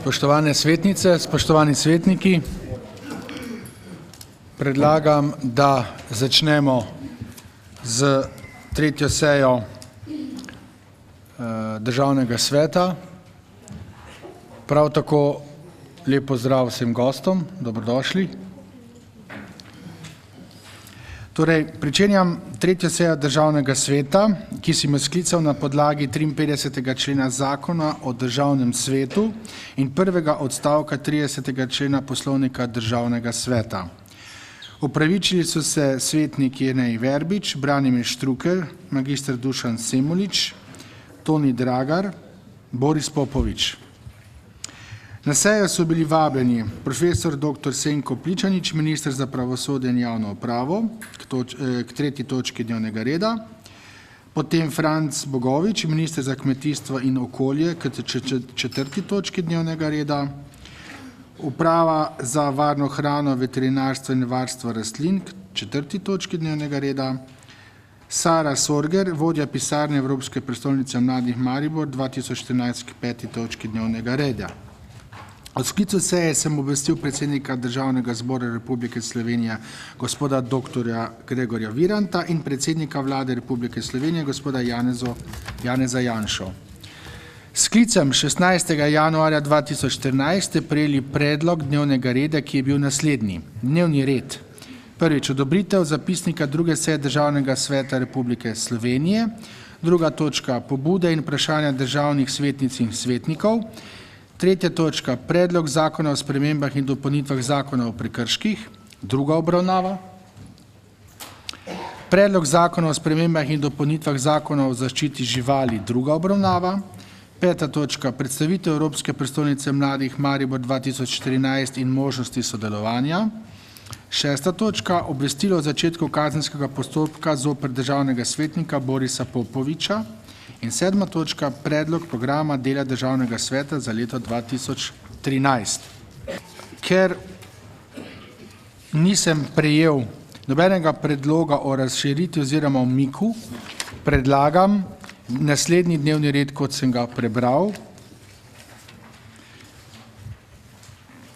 Spoštovane svetnice, spoštovani svetniki, predlagam, da začnemo z tretjo sejo Državnega sveta. Prav tako lep pozdrav vsem gostom, dobrodošli. Torej, pričenjam tretjo sejo Državnega sveta, ki sem jo sklical na podlagi 53. člena Zakona o Državnem svetu in prvega odstavka 30. člena Poslovnika Državnega sveta. Opravičili so se svetnik Jernej Verbič, Branimir Štrukelj, magistr Dušan Semolič, Toni Dragar, Boris Popovič. Na sejo so bili vabljeni profesor dr. Senko Pličanič, minister za pravosodje in javno upravo, k tretji točki dnevnega reda, potem Franc Bogovič, minister za kmetijstvo in okolje, k četrti točki dnevnega reda, uprava za varno hrano, veterinarstvo in varstvo rastlin, k četrti točki dnevnega reda, Sara Sorger, vodja pisarne Evropske prestolnice mladih Maribor 2014 k peti točki dnevnega reda. Od sklicu seje sem obvestil predsednika Državnega zbora Republike Slovenije gospoda dr. Gregorja Viranta in predsednika Vlade Republike Slovenije gospoda Janeza Janšo. Sklicem 16. januarja 2014 ste prejeli predlog dnevnega reda, ki je bil naslednji. Dnevni red. Prvič, odobritev zapisnika druge seje Državnega sveta Republike Slovenije. Druga točka, pobude in vprašanja državnih svetnic in svetnikov. Tretja točka, predlog zakona o spremembah in dopolnitvah zakona o prekrških, druga obravnava. Predlog zakona o spremembah in dopolnitvah zakona o zaščiti živali, druga obravnava. Peta točka, predstavitev Evropske prestolnice mladih Maribor 2014 in možnosti sodelovanja. Šesta točka, obvestilo o začetku kazenskega postopka zoper državnega svetnika Borisa Popoviča. In sedma točka, predlog programa dela Državnega sveta za leto 2013. Ker nisem prejel nobenega predloga o razširitvi oziroma umiku, predlagam naslednji dnevni red, kot sem ga prebral.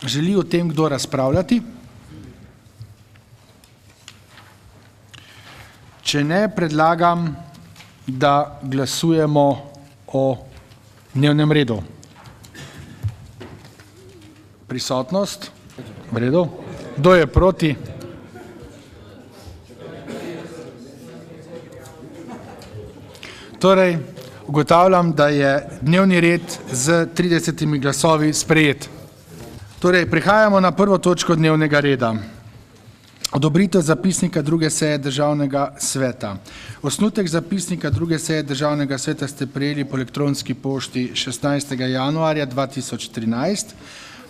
Želi o tem kdo razpravljati? Če ne, predlagam, da glasujemo o dnevnem redu. Prisotnost? V redu. Kdo je proti? Torej, ugotavljam, da je dnevni red z 30 glasovi sprejet. Torej, prihajamo na prvo točko dnevnega reda. Odobritev zapisnika druge seje Državnega sveta. Osnutek zapisnika druge seje Državnega sveta ste prejeli po elektronski pošti 16. januarja 2013.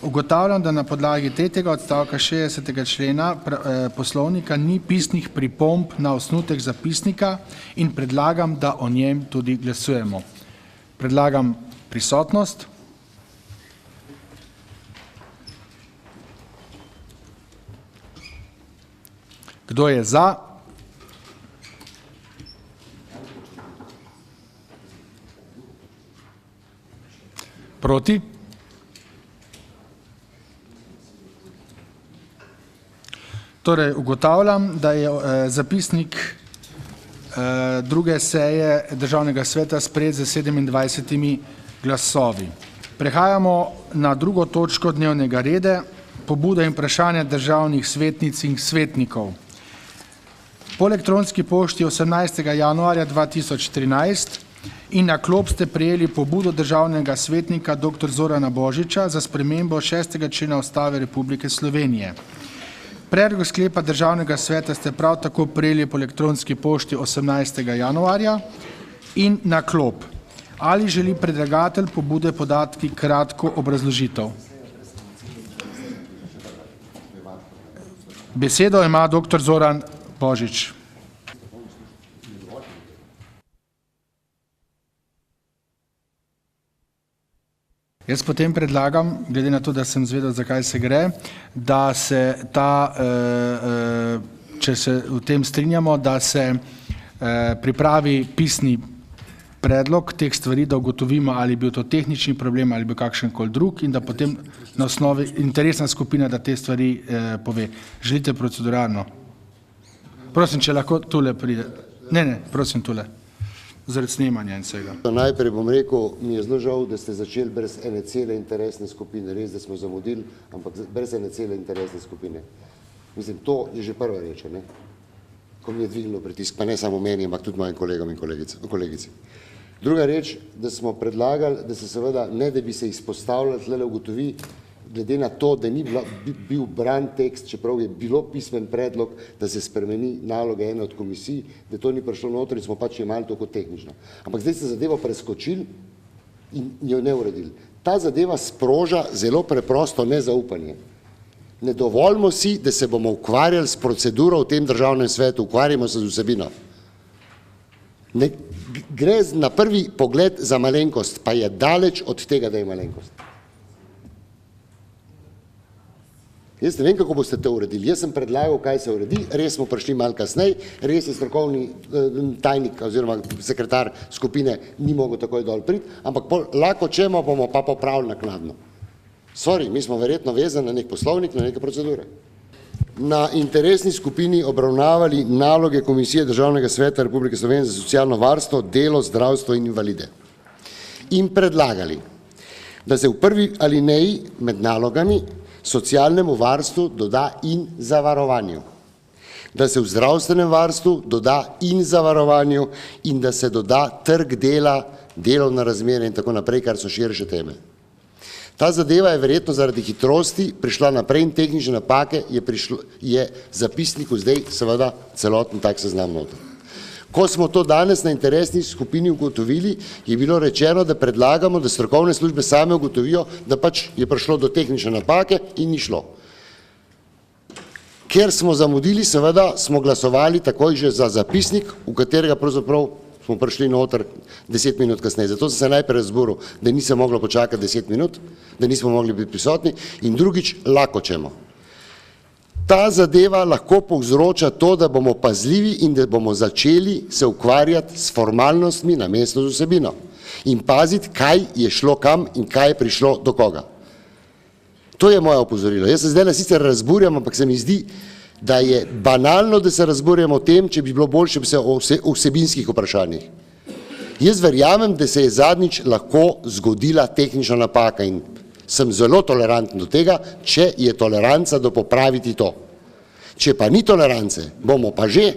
Ugotavljam, da na podlagi tretjega odstavka 60. člena poslovnika ni pisnih pripomb na osnutek zapisnika in predlagam, da o njem tudi glasujemo. Predlagam prisotnost. Kdo je za? Proti? Torej, ugotavljam, da je zapisnik druge seje Državnega sveta sprejet z 27 glasovi. Prehajamo na drugo točko dnevnega reda, pobuda in vprašanja državnih svetnic in svetnikov. Po elektronski pošti 18. januarja 2013 in na klop ste prejeli pobudo državnega svetnika dr. Zorana Božiča za spremembo 6. člena Ustave Republike Slovenije. Predlog sklepa Državnega sveta ste prav tako prejeli po elektronski pošti 18. januarja in na klop. Ali želi predlagatelj pobude podati kratko obrazložitev? Besedo ima dr. Zoran Božič. Jaz potem predlagam, glede na to, da sem zvedel, zakaj se gre, da se če se v tem strinjamo, da se pripravi pisni predlog teh stvari, da ugotovimo, ali je bil to tehnični problem ali bil kakšen koli drug in da potem na osnovi interesna skupina, da te stvari pove. Želite proceduralno? Prosim, če lahko tule pride. Ne, prosim tule. Zaradi snemanja in vsega. Najprej bom rekel, mi je zelo žal, da ste začeli brez ene cele interesne skupine. Res, da smo zamudili, ampak brez ene cele interesne skupine. Mislim, to je že prva reč, ne? Ko mi je dvignilo pritisk, pa ne samo meni, ampak tudi mojim kolegom in kolegici. Druga reč, da smo predlagali, da se seveda, ne da bi se izpostavljali, tlele ugotovi, glede na to, da ni bil bran tekst, čeprav je bilo pismen predlog, da se spremeni naloge ene od komisij, da to ni prišlo noter in smo pač jemali to kot tehnično. Ampak zdaj ste zadevo preskočili in jo ne uredili. Ta zadeva sproža zelo preprosto nezaupanje. Ne dovolimo si, da se bomo ukvarjali s proceduro v tem državnem svetu, ukvarjamo se z vsebino. Gre na prvi pogled za malenkost, pa je daleč od tega, da je malenkost. Jaz ne vem, kako boste to uredili. Jaz sem predlagal, kaj se uredi, res smo prišli malo kasneje, res je strokovni tajnik oziroma sekretar skupine ni mogel takoj dol priti, ampak lahko čemo bomo pa popravili naknadno. Sorry, mi smo verjetno vezani na nek poslovnik, na neke procedure. Na interesni skupini obravnavali naloge Komisije Državnega sveta Republike Slovenije za socialno varstvo, delo, zdravstvo in invalide. In predlagali, da se v prvi alineji med nalogami socialnemu varstvu doda in zavarovanju, da se v zdravstvenem varstvu doda in zavarovanju in da se doda trg dela, delovna razmerja in tako naprej, kar so širše teme. Ta zadeva je verjetno zaradi hitrosti prišla naprej in tehnične napake je zapisniku zdaj seveda celoten tak seznam noter. Ko smo to danes na interesni skupini ugotovili, je bilo rečeno, da predlagamo, da strokovne službe same ugotovijo, da pač je prišlo do tehnične napake in ni šlo. Ker smo zamudili, seveda smo glasovali takoj že za zapisnik, v katerega pravzaprav smo prišli noter 10 minut kasneje. Zato sem se najprej razburil, da nisem moglo počakati 10 minut, da nismo mogli biti prisotni in drugič lahko čemo. Ta zadeva lahko povzroča to, da bomo pazljivi in da bomo začeli se ukvarjati s formalnostmi namesto z vsebino in paziti, kaj je šlo kam in kaj je prišlo do koga. To je moje opozorilo. Jaz se zdaj sicer razburjam, ampak se mi zdi, da je banalno, da se razburjamo o tem, če bi bilo boljše o vsebinskih vprašanjih. Jaz verjamem, da se je zadnjič lahko zgodila tehnična napaka in sem zelo toleranten do tega, če je toleranca do popraviti to. Če pa ni tolerance, bomo pa že,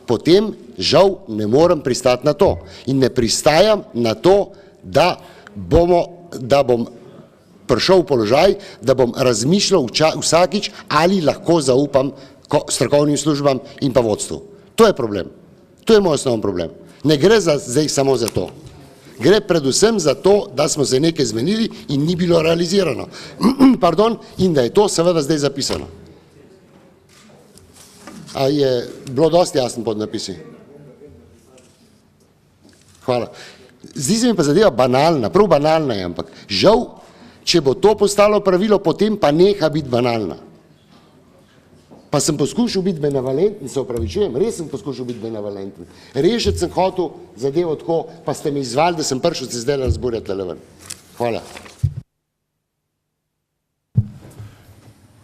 potem žal ne morem pristati na to. In ne pristajam na to, da bom prišel v položaj, da bom razmišljal vsakič, ali lahko zaupam strokovnim službam in pa vodstvu. To je problem. To je moj osnovni problem. Ne gre zdaj samo za to. Gre predvsem za to, da smo se nekaj zmenili in ni bilo realizirano. Pardon, in da je to seveda zdaj zapisano. A je bilo dosti jasno pod napisi? Hvala. Zdi se mi pa zadeva banalna, prav banalna je, ampak žal, če bo to postalo pravilo, potem pa neha biti banalna. Pa sem poskušal biti benevolenten, se opravičujem, res sem poskušal biti benevolenten. Rešiti sem hotel zadevo tako, pa ste mi izvali, da sem prišel se zdaj razburjati tale ven. Hvala.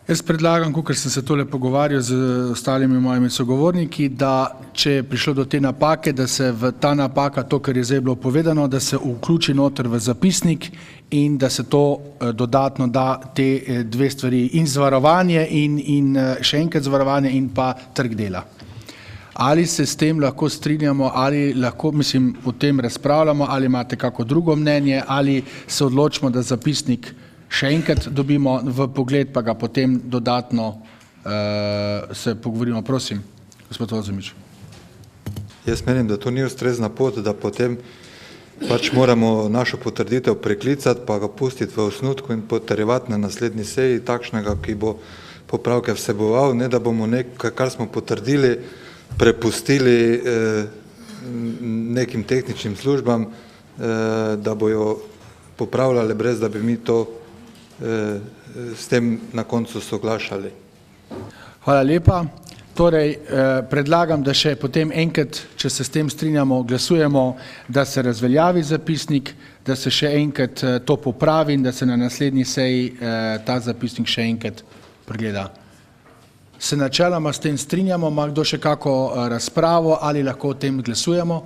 Jaz predlagam, kakor sem se tole pogovarjal z ostalimi mojimi sogovorniki, da če je prišlo do te napake, da se v ta napaka, to, kar je zdaj bilo povedano, da se vključi noter v zapisnik in da se to dodatno da te dve stvari in zavarovanje in še enkrat zavarovanje in pa trg dela. Ali se s tem lahko strinjamo, ali lahko, mislim, o tem razpravljamo, ali imate kako drugo mnenje, ali se odločimo, da zapisnik še enkrat dobimo v pogled, pa ga potem dodatno se pogovorimo. Prosim, gospod Ozemič. Jaz menim, da to ni ustrezna pot, da potem pač moramo našo potrditev preklicati, pa ga pustiti v osnutku in potrjevati na naslednji seji takšnega, ki bo popravke vseboval, ne da bomo nekaj, kar smo potrdili, prepustili nekim tehničnim službam, da bojo popravljali, brez da bi mi to s tem na koncu soglašali. Hvala lepa. Torej, predlagam, da še potem enkrat, če se s tem strinjamo, glasujemo, da se razveljavi zapisnik, da se še enkrat to popravi in da se na naslednji seji ta zapisnik še enkrat pregleda. Se načeloma s tem strinjamo, ima kdo še kako razpravo ali lahko o tem glasujemo?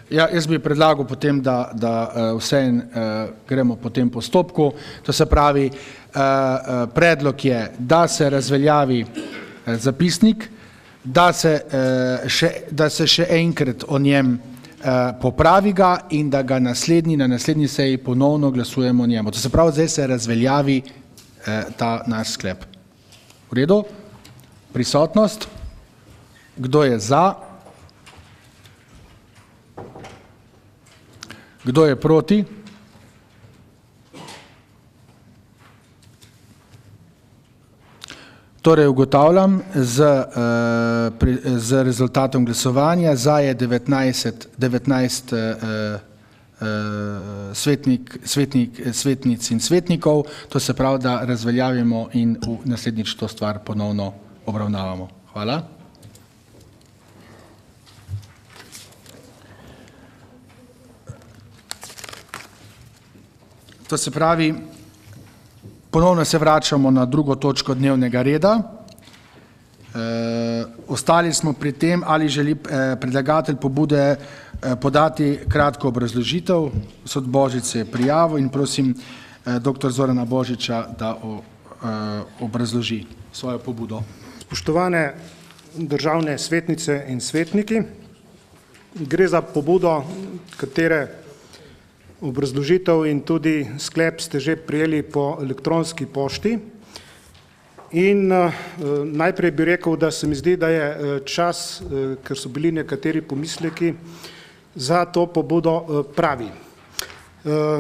Ja, jaz bi predlagal potem, da vseeno gremo po tem postopku. To se pravi, predlog je, da se razveljavi zapisnik, da se še enkrat o njem popravi ga in da ga na naslednji seji ponovno glasujemo o njemu. To se pravi, zdaj se razveljavi ta naš sklep. V redu? Prisotnost? Kdo je za? Kdo je proti? Torej ugotavljam z rezultatom glasovanja, za je 19 svetnic in svetnikov, to se pravi, da razveljavimo in v naslednjič to stvar ponovno obravnavamo. Hvala. To se pravi, ponovno se vračamo na drugo točko dnevnega reda. Ostali smo pri tem, ali želi predlagatelj pobude podati kratko obrazložitev. Gospod Božič se je prijavil in prosim dr. Zorana Božiča, da obrazloži svojo pobudo. Spoštovane državne svetnice in svetniki, gre za pobudo, katere obrazložitev in tudi sklep ste že prijeli po elektronski pošti. In najprej bi rekel, da se mi zdi, da je čas, ker so bili nekateri pomisleki, za to pobudo pravi.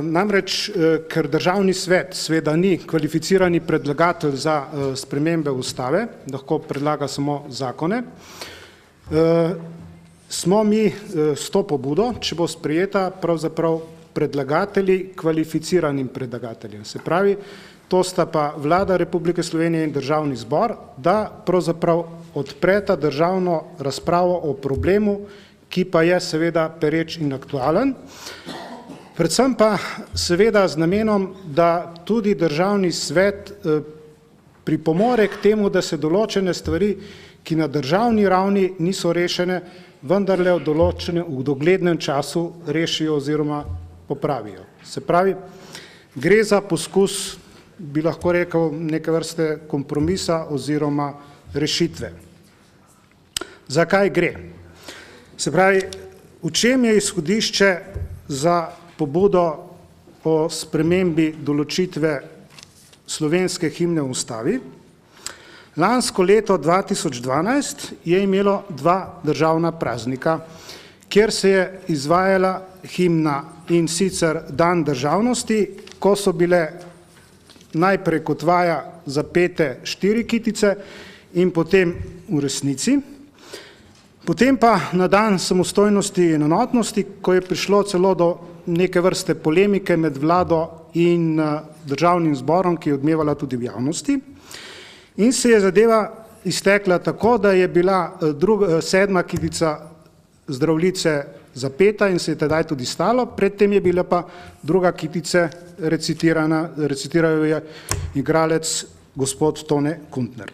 Namreč, ker državni svet seveda ni kvalificirani predlagatelj za spremembe ustave, lahko predlaga samo zakone, smo mi s to pobudo, če bo sprejeta, pravzaprav predlagatelji kvalificiranim predlagateljem. Se pravi, to sta pa Vlada Republike Slovenije in Državni zbor, da pravzaprav odpreta državno razpravo o problemu, ki pa je seveda pereč in aktualen. Predvsem pa seveda z namenom, da tudi Državni svet pripomore k temu, da se določene stvari, ki na državni ravni niso rešene, vendarle v doglednem času rešijo oziroma popravijo. Se pravi, gre za poskus, bi lahko rekel, neke vrste kompromisa oziroma rešitve. Zakaj gre? Se pravi, v čem je izhodišče za pobudo o spremembi določitve slovenske himne v ustavi? Lansko leto 2012 je imelo dva državna praznika, kjer se je izvajala himna, in sicer dan državnosti, ko so bile najprej kot vaja zapete 4 kitice in potem v resnici. Potem pa na dan samostojnosti in enotnosti, ko je prišlo celo do neke vrste polemike med vlado in državnim zborom, ki je odmevala tudi v javnosti. In se je zadeva iztekla tako, da je bila 7. kitica Zdravljice zapeta in se je tedaj tudi stalo, predtem je bila pa 2. kitice recitiral jo je igralec gospod Tone Kuntner.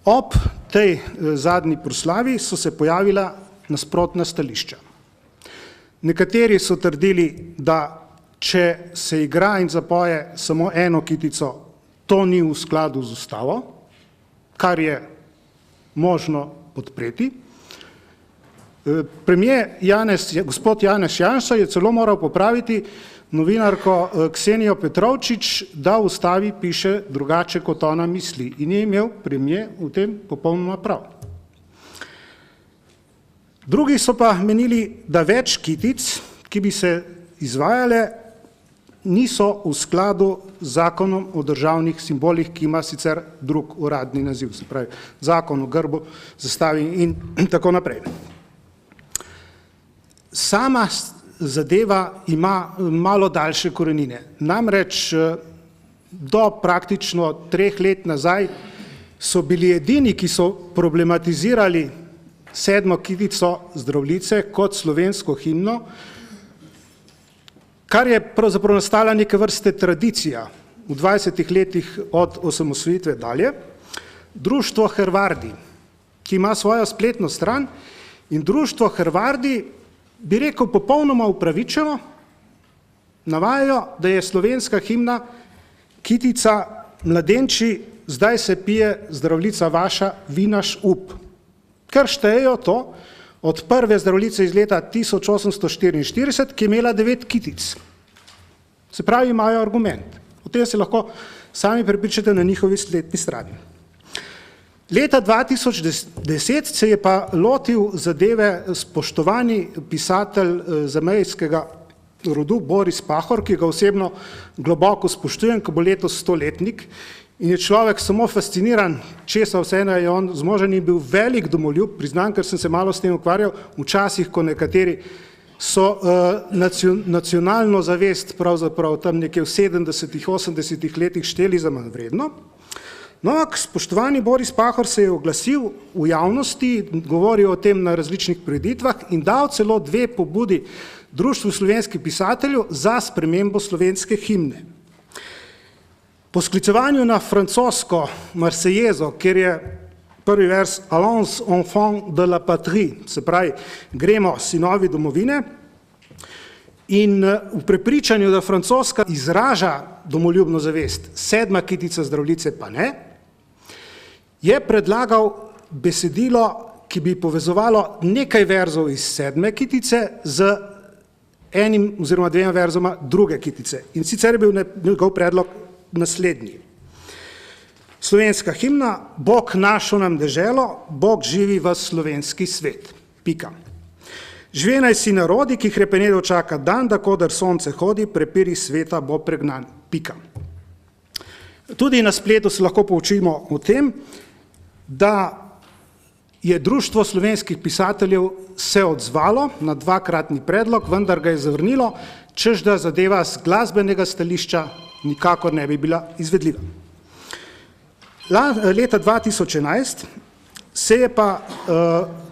Ob tej zadnji proslavi so se pojavila nasprotna stališča. Nekateri so trdili, da če se igra in zapoje samo eno kitico, to ni v skladu z ustavo, kar je možno podpreti. Premier gospod Janez Janša je celo moral popraviti novinarko Ksenijo Petrovčič, da v ustavi piše drugače, kot ona misli. In je imel premier v tem popolnoma prav. Drugi so pa menili, da več kitic, ki bi se izvajale, niso v skladu z zakonom o državnih simbolih, ki ima sicer drug uradni naziv, se pravi zakon o grbu, zastavi in tako naprej. Sama zadeva ima malo daljše korenine. Namreč do praktično 3 let nazaj so bili edini, ki so problematizirali 7. kitico Zdravljice kot slovensko himno, kar je pravzaprav nastala neke vrste tradicija v 20 letih od osamosvojitve dalje. Društvo Hrvardi, ki ima svojo spletno stran, in društvo Hrvardi, bi rekel, popolnoma upravičeno, navajajo, da je slovenska himna kitica Mladenči, zdaj se pije Zdravljica vaša, vi naš up. Ker štejejo to od prve Zdravljice iz leta 1844, ki je imela 9 kitic. Se pravi, imajo argument. O tem se lahko sami prepričate na njihovi spletni strani. Leta 2010 se je pa lotil zadeve spoštovani pisatelj zamejskega rodu Boris Pahor, ki ga osebno globoko spoštujem, ko bo letos 100-letnik, in je človek samo fasciniran, česa vseeno je on zmožen, in bil velik domoljub, priznam, ker sem se malo s tem ukvarjal, včasih, ko nekateri so nacionalno zavest pravzaprav tam nekje v 70-ih, 80-ih letih šteli za manj vredno. No, spoštovani Boris Pahor se je oglasil v javnosti, govoril o tem na različnih preditvah in dal celo 2 pobudi Društvu slovenskih pisateljev za spremembo slovenske himne. Po sklicevanju na francosko Marseillezo, kjer je prvi vers Allons enfants de la patrie, se pravi, gremo sinovi domovine, in v prepričanju, da francoska izraža domoljubno zavest, 7. kitica Zdravljice pa ne, je predlagal besedilo, ki bi povezovalo nekaj verzov iz 7. kitice z enim oziroma 2 verzoma druge kitice. In sicer je bil njegov predlog naslednji. Slovenska himna, Bog našo nam deželo, Bog živi v slovenski svet. Pika. Žvenaj si narodi, ki hrepenedo čaka dan, da kodar sonce hodi, prepiri sveta bo pregnan. Pika. Tudi na spletu se lahko poučimo o tem, da je Društvo slovenskih pisateljev se odzvalo na 2-kratni predlog, vendar ga je zavrnilo, češ da zadeva z glasbenega stališča nikakor ne bi bila izvedljiva. Leta 2011 se je pa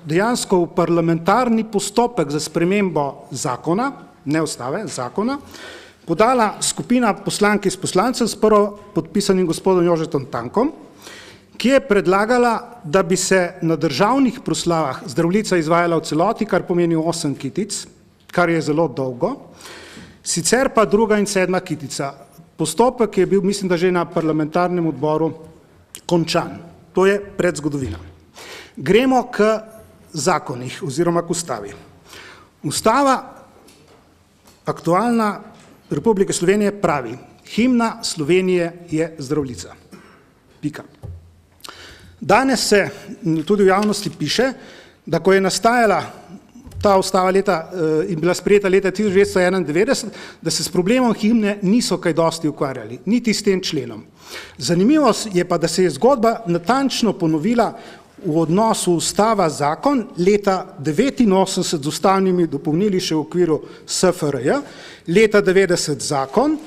dejansko v parlamentarni postopek za spremembo zakona, ne ustave, zakona, podala skupina poslank in poslancev s prvo podpisanim gospodom Jožetom Tankom, ki je predlagala, da bi se na državnih proslavah Zdravljica izvajala v celoti, kar pomeni 8 kitic, kar je zelo dolgo, sicer pa 2. in 7. kitica. Postopek je bil, mislim, da že na parlamentarnem odboru končan. To je predzgodovina. Gremo k zakonih oziroma k ustavi. Ustava aktualna Republike Slovenije pravi, himna Slovenije je Zdravljica. Pika. Danes se tudi v javnosti piše, da ko je nastajala ta ustava in bila sprejeta leta 1991, da se s problemom himne niso kaj dosti ukvarjali, niti s tem členom. Zanimivo je pa, da se je zgodba natančno ponovila v odnosu ustava-zakon leta 1989 z ustavnimi dopolnili še v okviru SFRJ, leta 1990 zakon,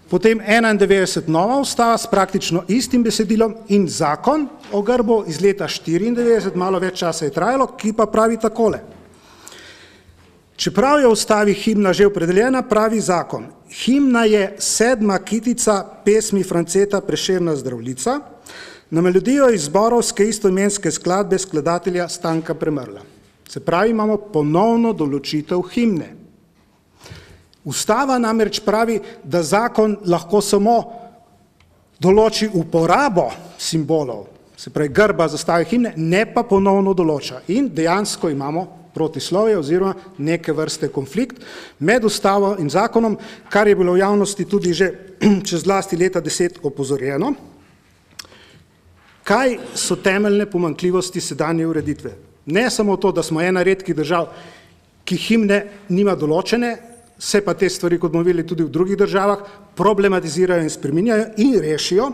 potem 1991 nova ustava s praktično istim besedilom in zakon o grbu iz leta 1994, malo več časa je trajalo, ki pa pravi takole. Čeprav je v ustavi himna že opredeljena, pravi zakon. Himna je 7. kitica pesmi Franceta Prešerna Zdravljica, na melodijo iz zborovske istoimenske skladbe skladatelja Stanka Premrla. Se pravi, imamo ponovno določitev himne. Ustava namreč pravi, da zakon lahko samo določi uporabo simbolov, se pravi grba, zastave, himne, ne pa ponovno določa. In dejansko imamo protislovje oziroma neke vrste konflikt med ustavo in zakonom, kar je bilo v javnosti tudi že čez zlasti leta 10 opozorjeno. Kaj so temeljne pomanjkljivosti sedanje ureditve? Ne samo to, da smo ena redkih držav, ki himne nima določene, se pa te stvari, kot bomo videli tudi v drugih državah, problematizirajo in spreminjajo in rešijo,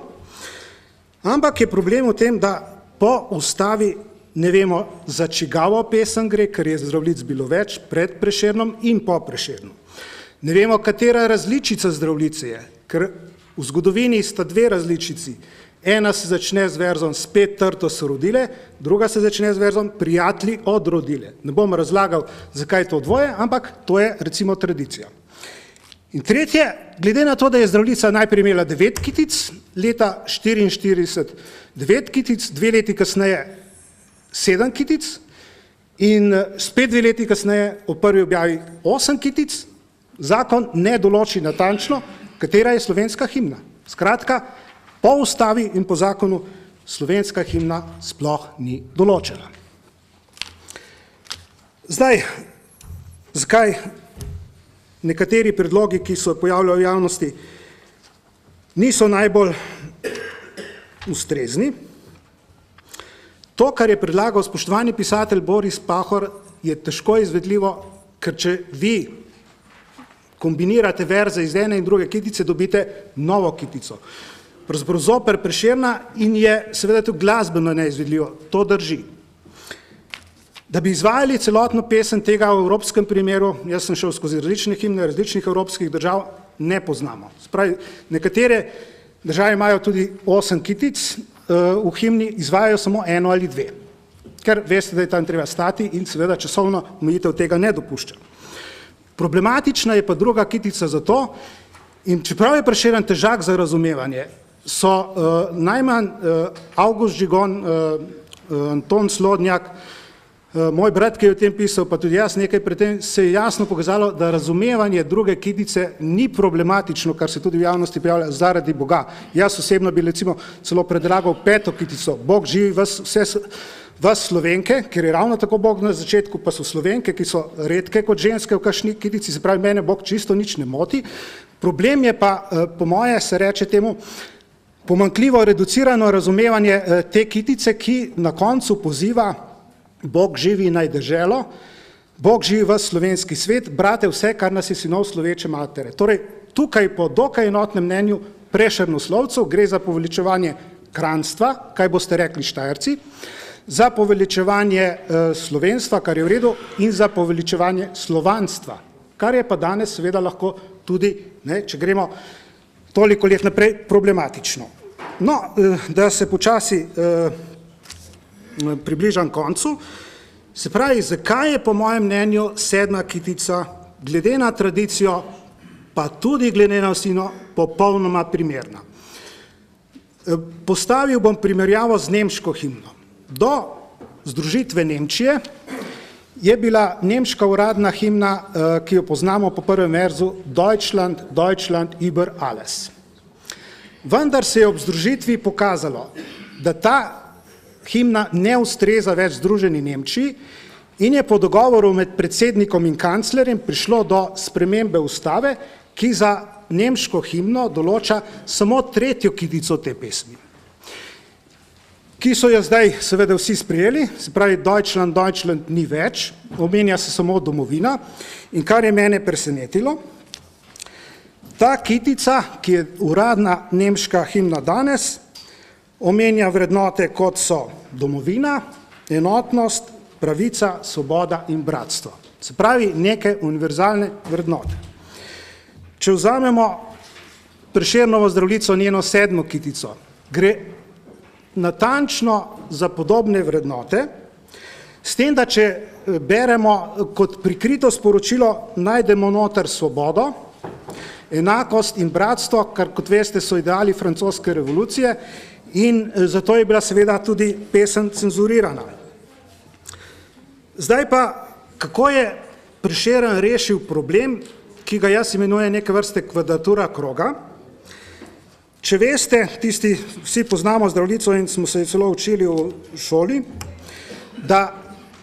ampak je problem v tem, da po ustavi ne vemo, za čigavo pesem gre, ker je Zdravljic bilo več pred Prešernom in po Prešernu. Ne vemo, katera različica Zdravljice je, ker V zgodovini sta dve različici. Ena se začne z verzom spet trto so rodile, druga se začne z verzom prijatelji od rodile. Ne bom razlagal, zakaj to dvoje, ampak to je recimo tradicija. In tretje, glede na to, da je Zdravljica najprej imela 9 kitic, leta 1944 9 kitic, 2 leti kasneje 7 kitic in spet 2 leti kasneje v prvi objavi 8 kitic, zakon ne določi natančno, katera je slovenska himna. Skratka, po ustavi in po zakonu slovenska himna sploh ni določena. Zdaj, zakaj nekateri predlogi, ki se pojavljajo v javnosti, niso najbolj ustrezni? To, kar je predlagal spoštovani pisatelj Boris Pahor, je težko izvedljivo, ker če vi kombinirate verze iz ene in druge kitice, dobite novo kitico. Pravzaprav zoper Prešerna in je seveda tudi glasbeno neizvedljivo. To drži. Da bi izvajali celotno pesem tega v evropskem primeru, jaz sem šel skozi različne himne različnih evropskih držav, ne poznamo. Spravi, nekatere države imajo tudi 8 kitic, v himni izvajajo samo 1 ali 2, ker veste, da je tam treba stati in seveda časovno omejitev tega ne dopušča. Problematična je pa druga kitica zato, in čeprav je Prešeren težak za razumevanje, so najmanj Avgust Žigon, Anton Slodnjak, moj brat, ki je o tem pisal, pa tudi jaz nekaj pred tem, se je jasno pokazalo, da razumevanje druge kitice ni problematično, kar se tudi v javnosti pojavlja, zaradi Boga. Jaz osebno bi recimo celo predlagal 5. kitico, Bog živi vas Slovenke, ker je ravno tako Bog na začetku, pa so Slovenke, ki so redke kot ženske v kakšni kitici, se pravi, mene Bog čisto nič ne moti. Problem je pa, po moje se reče temu, pomanjkljivo reducirano razumevanje te kitice, ki na koncu poziva Bog živi naj deželo, Bog živi vas slovenski svet, brate vse, kar nas je sinov sloveče matere. Torej, tukaj po dokaj enotnem mnenju prešernoslovcev gre za poveličevanje kranstva, kaj boste rekli Štajerci, za poveličevanje slovenstva, kar je v redu, in za poveličevanje slovanstva, kar je pa danes seveda lahko tudi, ne, če gremo toliko let naprej, problematično. No, da se počasi približam koncu, se pravi, zakaj je po mojem mnenju 7. kitica glede na tradicijo, pa tudi glede na vsino, popolnoma primerna. Postavil bom primerjavo z nemško himno. Do združitve Nemčije je bila nemška uradna himna, ki jo poznamo po prvem verzu, Deutschland, Deutschland über alles. Vendar se je ob združitvi pokazalo, da ta himna ne ustreza več združeni Nemčiji in je po dogovoru med predsednikom in kanclerjem prišlo do spremembe ustave, ki za nemško himno določa samo 3. kitico te pesmi, ki so jo zdaj seveda vsi sprejeli, se pravi Deutschland, Deutschland ni več, omenja se samo domovina in kar je mene presenetilo, ta kitica, ki je uradna nemška himna danes, omenja vrednote kot so domovina, enotnost, pravica, svoboda in bratstvo. Se pravi neke univerzalne vrednote. Če vzamemo Prešernovo Zdravljico, njeno 7. kitico, gre natančno za podobne vrednote, s tem, da če beremo kot prikrito sporočilo, najdemo noter svobodo, enakost in bratstvo, kar kot veste so ideali francoske revolucije, in zato je bila seveda tudi pesem cenzurirana. Zdaj pa, kako je Prešeren rešil problem, ki ga jaz imenujem neke vrste kvadratura kroga. Če veste, tisti, vsi poznamo Zdravljico in smo se celo učili v šoli, da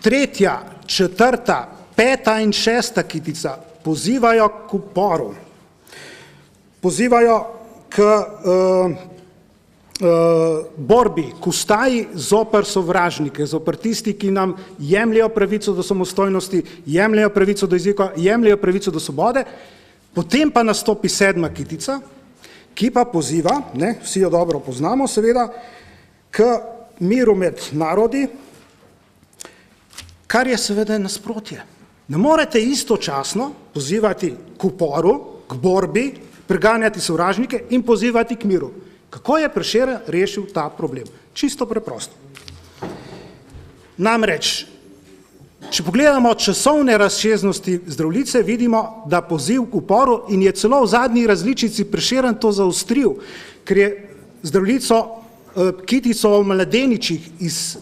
3., 4., 5. in 6. kitica pozivajo k uporu, pozivajo k borbi, k ustaji zoper sovražnike, zoper tisti, ki nam jemljajo pravico do samostojnosti, jemljajo pravico do jezika, jemljajo pravico do svobode, potem pa nastopi 7. kitica, ki pa poziva, ne, vsi jo dobro poznamo seveda, k miru med narodi, kar je seveda nasprotje. Ne morete istočasno pozivati k uporu, k borbi preganjati sovražnike in pozivati k miru. Kako je Prešeren rešil ta problem? Čisto preprosto. Namreč, če pogledamo časovne razsežnosti Zdravljice, vidimo, da poziv k uporu in je celo v zadnji različici Prešeren to zaostril, ker je Zdravljico kitico o mladeničih iz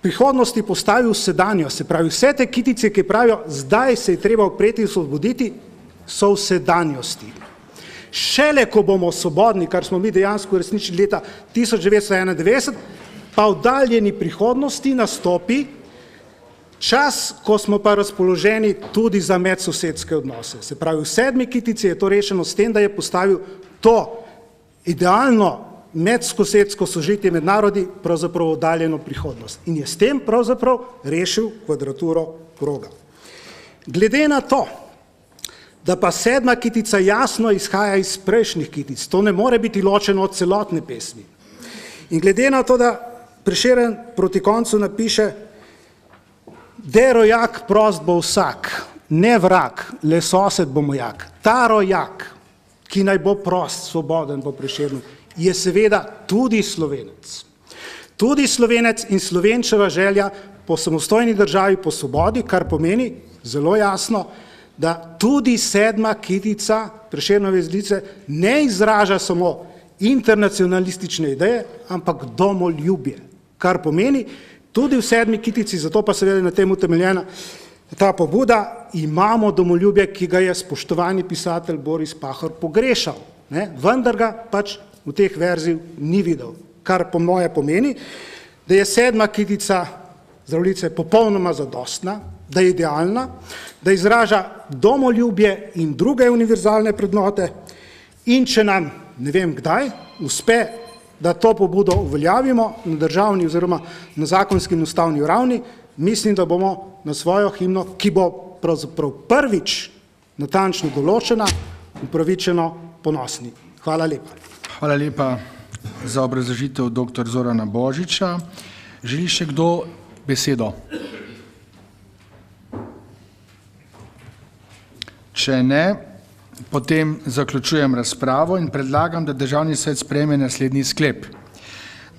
prihodnosti postavil sedanjo, se pravi, vse te kitice, ki pravijo, zdaj se je treba upreti in osvoboditi, so v sedanjosti. Šele, ko bomo svobodni, kar smo mi dejansko uresničili leta 1991, pa v daljeni prihodnosti nastopi čas, ko smo pa razpoloženi tudi za medsosedske odnose. Se pravi, v 7. kitici je to rešeno s tem, da je postavil to idealno medsosedsko sožitje med narodi pravzaprav v daljeno prihodnost. In je s tem pravzaprav rešil kvadraturo kroga. Glede na to, da pa 7. kitica jasno izhaja iz prejšnjih kitic, to ne more biti ločeno od celotne pesmi. In glede na to, da Prešeren proti koncu napiše: "De rojak prost bo vsak, ne vrag, le sosed bo mojak." Ta rojak, ki naj bo prost, svoboden po Prešernu, je seveda tudi Slovenec. Tudi Slovenec in Slovenčeva želja po samostojni državi, po svobodi, kar pomeni zelo jasno, da tudi 7. kitica Prešernove Zdravljice ne izraža samo internacionalistične ideje, ampak domoljubje, kar pomeni tudi v 7. kitici, zato pa seveda na tem utemeljena ta pobuda, imamo domoljubje, ki ga je spoštovani pisatelj Boris Pahor pogrešal, ne? Vendar ga pač v teh verzij ni videl, kar po moje pomeni, da je 7. kitica Zdravljice popolnoma zadostna, da je idealna, da izraža domoljubje in druge univerzalne vrednote, in če nam, ne vem kdaj, uspe, da to pobudo uveljavimo na državni oziroma na zakonski in ustavni ravni, mislim, da bomo na svojo himno, ki bo pravzaprav prvič natančno določena, upravičeno ponosni. Hvala lepa. Hvala lepa za obrazložitev dr. Zorana Božiča. Želi še kdo besedo? Če ne, potem zaključujem razpravo in predlagam, da Državni svet sprejme naslednji sklep.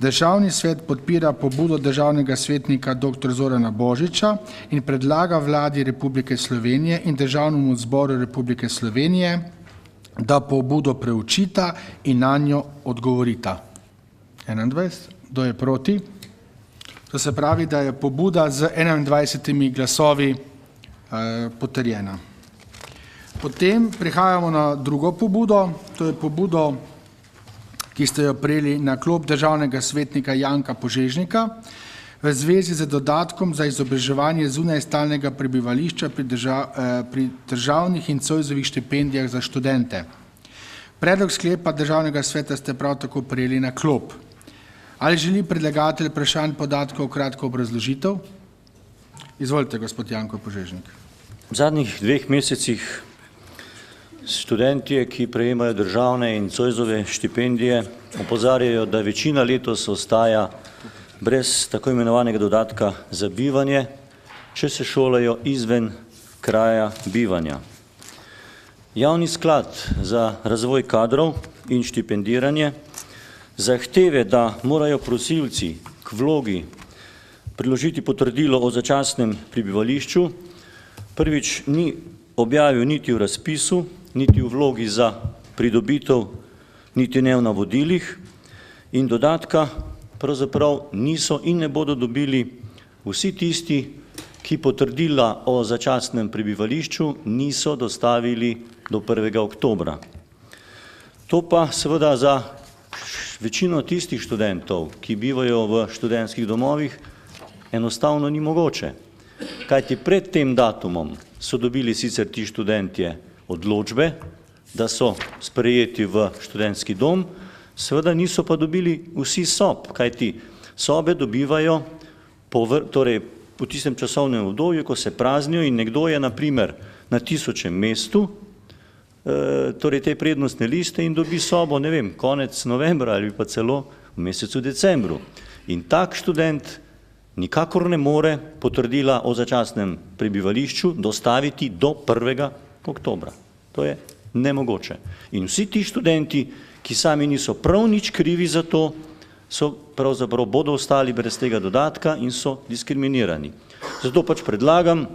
Državni svet podpira pobudo državnega svetnika dr. Zorana Božiča in predlaga Vladi Republike Slovenije in Državnemu zboru Republike Slovenije, da pobudo preučita in na njo odgovorita. 21. Kdo je proti? To se pravi, da je pobuda z 21 glasovi potrjena. Potem prihajamo na drugo pobudo, to je pobudo, ki ste jo prejeli na klop državnega svetnika Janka Požežnika v zvezi z dodatkom za izobraževanje zunaj stalnega prebivališča pri državnih in Zoisovih štipendijah za študente. Predlog sklepa državnega sveta ste prav tako prejeli na klop. Ali želi predlagatelj vprašanj podatkov kratko obrazložitev? Izvolite, gospod Janko Požežnik. V zadnjih 2 mesecih študentje, ki prejemajo državne in Zoisove štipendije, opozarjajo, da večina letos ostaja brez tako imenovanega dodatka za bivanje, če se šolajo izven kraja bivanja. Javni sklad za razvoj kadrov in štipendiranje zahteve, da morajo prosilci k vlogi priložiti potrdilo o začasnem prebivališču, prvič ni objavil niti v razpisu, niti v vlogi za pridobitev, niti ne v navodilih, in dodatka pravzaprav niso in ne bodo dobili vsi tisti, ki potrdila o začasnem prebivališču niso dostavili do 1. oktobra. To pa seveda za večino tistih študentov, ki bivajo v študentskih domovih, enostavno ni mogoče. Kajti pred tem datumom so dobili sicer ti študentje odločbe, da so sprejeti v študentski dom, seveda niso pa dobili vsi sob, kajti sobe dobivajo po tistem časovnem obdobju, ko se praznijo in nekdo je na primer na 1000. mestu, torej te prednostne liste in dobi sobo, ne vem, konec novembra ali pa celo v mesecu decembru. In tak študent nikakor ne more potrdila o začasnem prebivališču dostaviti do 1. oktobra. To je nemogoče. In vsi ti študenti, ki sami niso prav nič krivi za to, pravzaprav bodo ostali brez tega dodatka in so diskriminirani. Zato pač predlagam,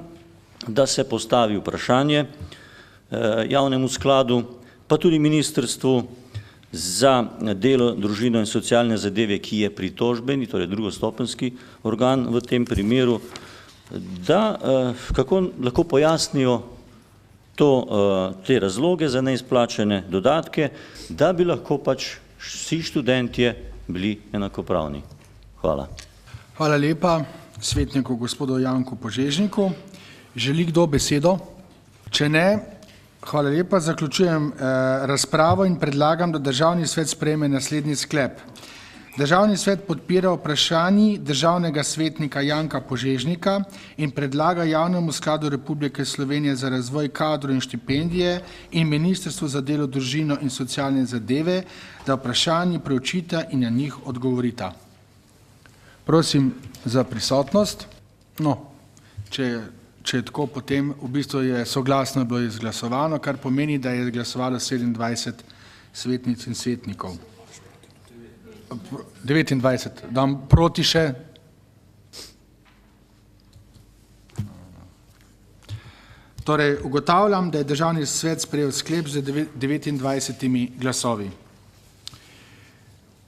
da se postavi vprašanje javnemu skladu, pa tudi Ministrstvu za delo, družino in socialne zadeve, ki je pritožbeni, torej drugostopenjski organ v tem primeru, da kako lahko pojasnijo te razloge za neizplačene dodatke, da bi lahko pač vsi študentje bili enakopravni. Hvala. Hvala lepa svetniku gospodu Janku Požežniku. Želi kdo besedo? Če ne, hvala lepa, zaključujem razpravo in predlagam, da Državni svet sprejme naslednji sklep. Državni svet podpira vprašanji državnega svetnika Janka Požežnika in predlaga Javnemu skladu Republike Slovenije za razvoj kadrov in štipendije in Ministrstvu za delo, družino in socialne zadeve, da vprašanji preučita in na njih odgovorita. Prosim za prisotnost. No, če je tako, potem v bistvu je soglasno bilo izglasovano, kar pomeni, da je glasovalo 27 svetnic in svetnikov. 29, dam proti še. Torej, ugotavljam, da je Državni svet sprejel sklep z 29 glasovi.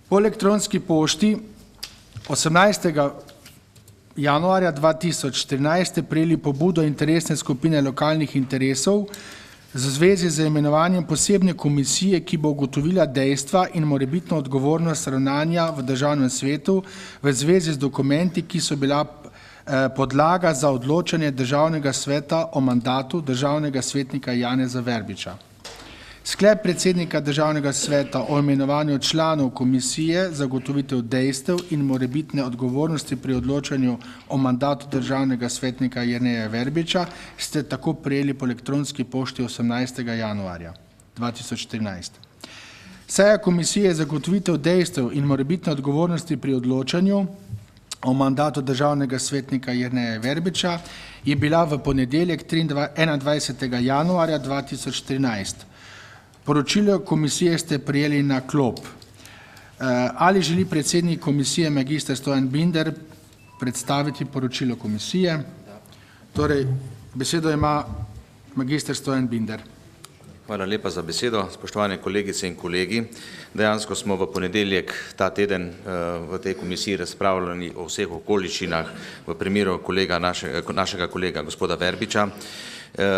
Po elektronski pošti 18. januarja 2014 ste prejeli pobudo interesne skupine lokalnih interesov v zvezi z imenovanjem posebne komisije, ki bo ugotovila dejstva in morebitno odgovornost ravnanja v Državnem svetu v zvezi z dokumenti, ki so bila podlaga za odločanje Državnega sveta o mandatu državnega svetnika Janeza Verbiča. Sklep predsednika Državnega sveta o imenovanju članov komisije za ugotovitev dejstev in morebitne odgovornosti pri odločanju o mandatu državnega svetnika Jerneja Verbiča ste tako prejeli po elektronski pošti 18. januarja 2014. Seja komisije za ugotovitev dejstev in morebitne odgovornosti pri odločanju o mandatu državnega svetnika Jerneja Verbiča je bila v ponedeljek 21. januarja 2013. Poročilo komisije ste prijeli na klop. Ali želi predsednik komisije magister Stojan Binder predstaviti poročilo komisije? Torej, besedo ima magister Stojan Binder. Hvala lepa za besedo, spoštovane kolegice in kolegi. Dejansko smo v ponedeljek ta teden v tej komisiji razpravljali o vseh okoliščinah v primeru našega kolega gospoda Verbiča.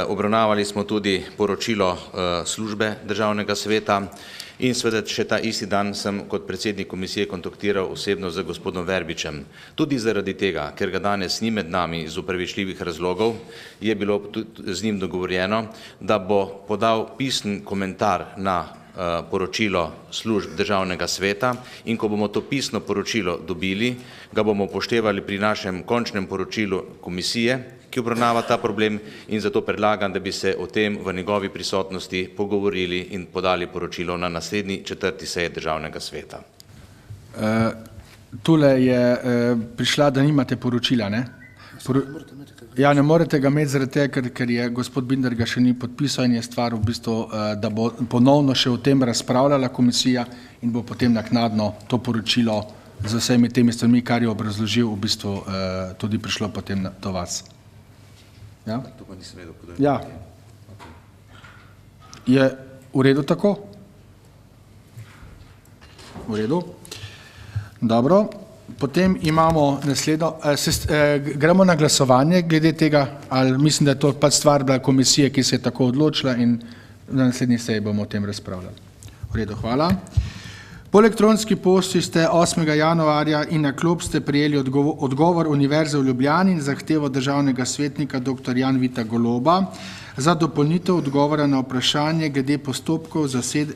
Obravnavali smo tudi poročilo službe Državnega sveta in seveda še ta isti dan sem kot predsednik komisije kontaktiral osebno z gospodom Verbičem. Tudi zaradi tega, ker ga danes ni med nami iz upravičljivih razlogov, je bilo z njim dogovorjeno, da bo podal pisen komentar na poročilo služb Državnega sveta in ko bomo to pisno poročilo dobili, ga bomo upoštevali pri našem končnem poročilu komisije, ki obravnava ta problem in zato predlagam, da bi se o tem v njegovi prisotnosti pogovorili in podali poročilo na naslednji 4. seji Državnega sveta. Tule je prišla, da nimate poročila, ne? Ja, ne morete ga imeti zaradi tega, ker je gospod Binder ga še ni podpisal in je stvar v bistvu, da bo ponovno še o tem razpravljala komisija in bo potem naknadno to poročilo z vsemi temi stvarmi, kar je obrazložil, v bistvu tudi prišlo potem do vas. Ja? Ja. Je v redu tako? V redu. Dobro. Potem imamo naslednjo, gremo na glasovanje glede tega, ali mislim, da je to pač stvar bila komisije, ki se je tako odločila in na naslednji seji bomo o tem razpravljali. V redu, hvala. Po elektronski pošti ste 8. januarja in na klop ste prijeli odgovor Univerze v Ljubljani in zahtevo državnega svetnika dr. Jan Vita Goloba za dopolnitev odgovora na vprašanje glede postopkov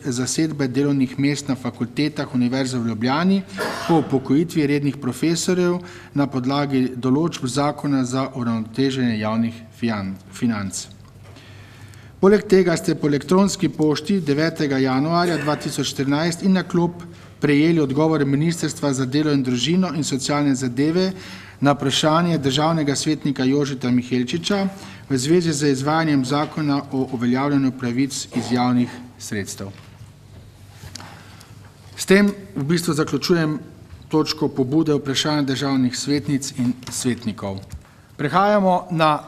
zasedbe delovnih mest na fakultetah Univerze v Ljubljani po upokojitvi rednih profesorjev na podlagi določb zakona za uravnoteženje javnih financ. Poleg tega ste po elektronski pošti 9. januarja 2014 in na klop prejeli odgovor Ministrstva za delo in družino in socialne zadeve na vprašanje državnega svetnika Jožeta Mihelčiča v zvezi z izvajanjem zakona o uveljavljanju pravic iz javnih sredstev. S tem v bistvu zaključujem točko pobude vprašanja državnih svetnic in svetnikov. Prehajamo na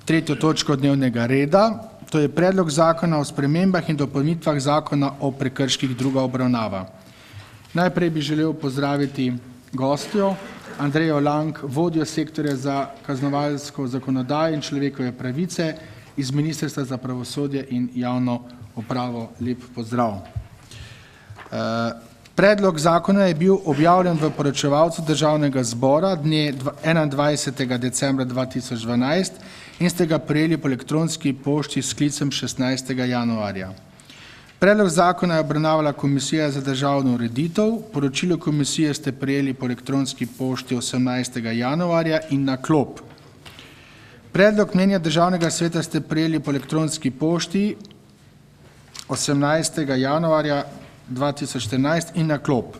tretjo točko dnevnega reda, to je predlog zakona o spremembah in dopolnitvah zakona o prekrških, druga obravnava. Najprej bi želel pozdraviti gostjo, Andrejo Lang, vodjo sektorja za kaznovalsko zakonodajo in človekove pravice iz Ministrstva za pravosodje in javno upravo. Lep pozdrav. Predlog zakona je bil objavljen v poročevalcu Državnega zbora dne 21. decembra 2012 in ste ga prejeli po elektronski pošti s sklicem 16. januarja. Predlog zakona je obravnavala Komisija za državno ureditev, poročilo komisije ste prejeli po elektronski pošti 18. januarja in na klop. Predlog mnenja Državnega sveta ste prejeli po elektronski pošti 18. januarja 2014 in na klop.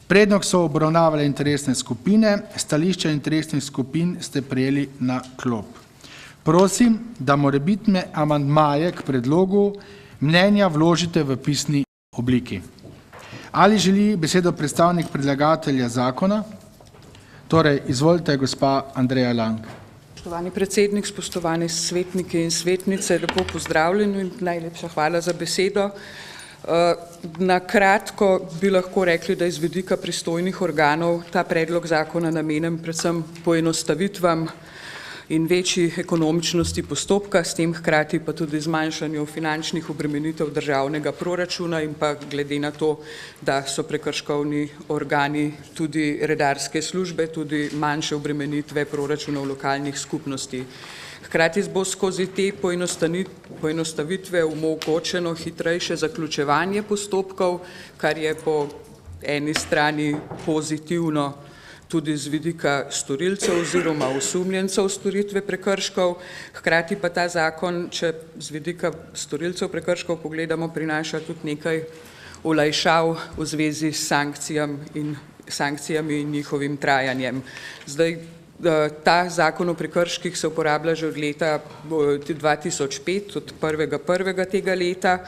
Predlog so obravnavale interesne skupine, stališča interesnih skupin ste prejeli na klop. Prosim, da morebitne amandmaje k predlogu mnenja vložite v pisni obliki. Ali želi besedo predstavnik predlagatelja zakona? Torej, izvolite, gospa Andreja Lang. Spoštovani predsednik, spoštovani svetniki in svetnice, lepo pozdravljeni in najlepša hvala za besedo. Na kratko bi lahko rekli, da iz vidika pristojnih organov ta predlog zakona namenjen predvsem poenostavitvam in večji ekonomičnosti postopka, s tem hkrati pa tudi zmanjšanju finančnih obremenitev državnega proračuna in pa glede na to, da so prekrškovni organi tudi redarske službe, tudi manjše obremenitve proračunov lokalnih skupnosti. Hkrati bo skozi te poenostavitve omogočeno hitrejše zaključevanje postopkov, kar je po eni strani pozitivno tudi z vidika storilcev oziroma osumljencev storitve prekrškov. Hkrati pa ta zakon, če z vidika storilcev prekrškov pogledamo, prinaša tudi nekaj olajšav v zvezi s sankcijami in njihovim trajanjem. Zdaj, ta zakon o prekrških se uporablja že od leta 2005, od 1.1. tega leta.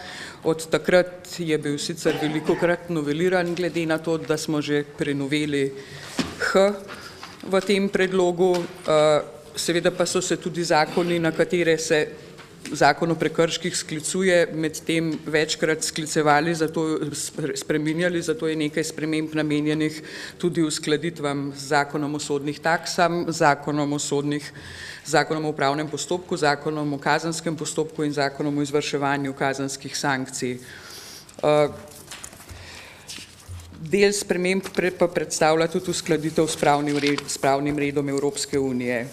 Od takrat je bil sicer velikokrat noveliran, glede na to, da smo že prenoveli v tem predlogu. Seveda pa so se tudi zakoni, na katere se zakon o prekrških sklicuje, med tem večkrat sklicevali, spreminjali, zato je nekaj sprememb namenjenih tudi uskladitvam z zakonom o sodnih taksam, zakonom o upravnem postopku, zakonom o kazenskem postopku in zakonom o izvrševanju kazenskih sankcij. Del sprememb pa predstavlja tudi uskladitev s pravnim redom Evropske unije.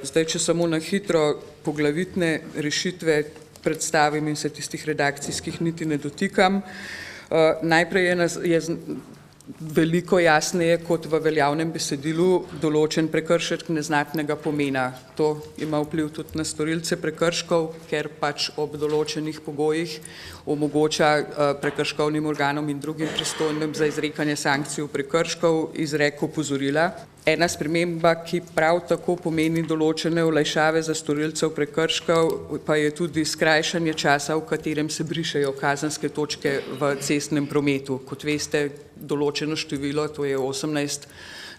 Zdaj, če samo na hitro poglavitne rešitve predstavim in se tistih redakcijskih niti ne dotikam. Najprej je veliko jasneje kot v veljavnem besedilu določen prekršek neznatnega pomena. To ima vpliv tudi na storilce prekrškov, ker pač ob določenih pogojih omogoča prekrškovnim organom in drugim pristojnim za izrekanje sankcij prekrškov izrek opozorila. Ena sprememba, ki prav tako pomeni določene olajšave za storilcev prekrškov, pa je tudi skrajšanje časa, v katerem se brišejo kazenske točke v cestnem prometu. Kot veste, določeno število, to je 18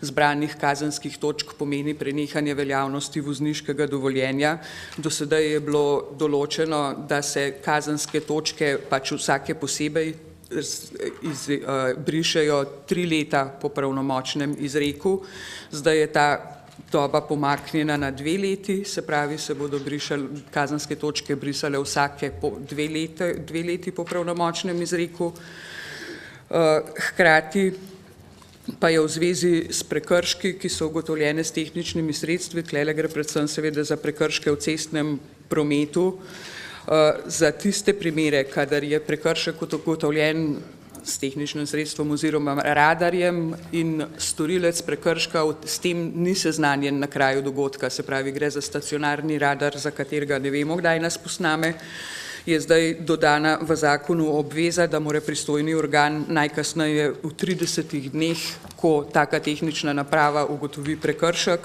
zbranih kazenskih točk, pomeni prenehanje veljavnosti vozniškega dovoljenja. Do sedaj je bilo določeno, da se kazenske točke pač vsake posebej brišejo 3 leta po pravnomočnem izreku. Zdaj je ta doba pomaknjena na 2 leti, se pravi, se bodo kazenske točke brisale vsake 2 leti po pravnomočnem izreku. Hkrati pa je v zvezi s prekrški, ki so ugotovljene s tehničnimi sredstvi, tlele gre predvsem seveda za prekrške v cestnem prometu, za tiste primere, kadar je prekršek ugotovljen s tehničnim sredstvom oziroma radarjem in storilec prekrška s tem ni seznanjen na kraju dogodka, se pravi, gre za stacionarni radar, za katerega ne vemo, kdaj nas posname, je zdaj dodana v zakonu obveza, da mora pristojni organ najkasneje v 30 dneh, ko taka tehnična naprava ugotovi prekršek,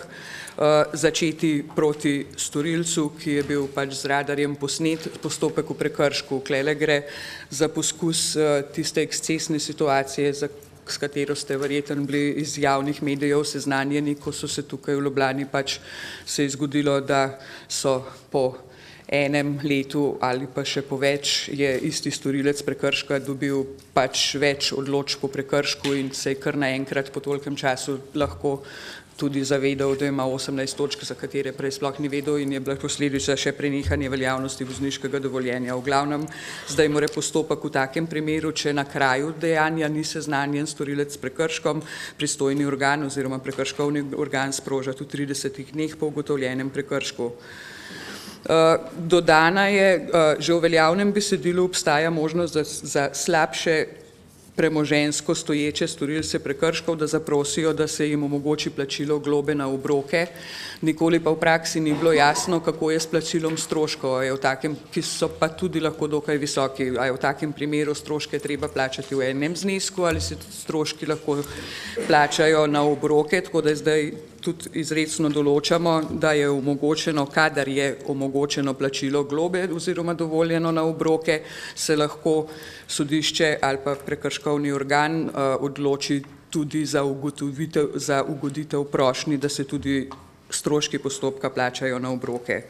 začeti proti storilcu, ki je bil pač z radarjem posnet, postopek v prekršku. Klele gre za poskus tiste ekscesne situacije, s katero ste verjetno bili iz javnih medijev seznanjeni, ko so se tukaj v Ljubljani pač se je zgodilo, da so po enem letu ali pa še po več je isti storilec prekrška dobil pač več odločb po prekršku in se je kar naenkrat po tolikem času lahko tudi zavedal, da ima 18 točk, za katere prej sploh ni vedel in je bila posledica še prenehanje veljavnosti vozniškega dovoljenja. V glavnem, zdaj mora postopek v takem primeru, če na kraju dejanja ni seznanjen storilec s prekrškom, pristojni organ oziroma prekrškovni organ sproža v 30 dneh po ugotovljenem prekršku. Dodana je, že v veljavnem besedilu obstaja možnost za slabše premoženjsko stoječe storilce prekrškov, da zaprosijo, da se jim omogoči plačilo globe na obroke. Nikoli pa v praksi ni bilo jasno, kako je s plačilom stroškov, ki so pa tudi lahko dokaj visoki. A je v takem primeru stroške treba plačati v enem znesku ali se stroški lahko plačajo na obroke, tako da zdaj tudi izrecno določamo, da je omogočeno, kadar je omogočeno plačilo globe oziroma dovoljeno na obroke, se lahko sodišče ali pa prekrškovni organ odloči tudi za ugoditev prošnji, da se tudi stroški postopka plačajo na obroke.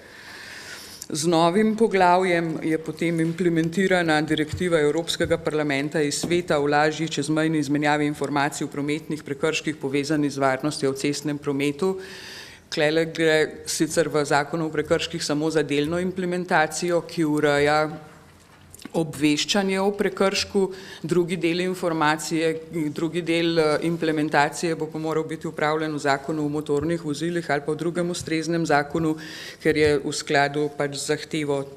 Z novim poglavjem je potem implementirana direktiva Evropskega parlamenta in sveta o lažji čezmejni izmenjavi informacij o prometnih prekrških povezanih z varnostjo v cestnem prometu. Klele gre sicer v zakonu o prekrških samo za delno implementacijo, ki ureja obveščanje o prekršku, drugi del implementacije bo pa moral biti upravljen v zakonu o motornih vozilih ali pa v drugem ustreznem zakonu, ker je v skladu pač z zahtevo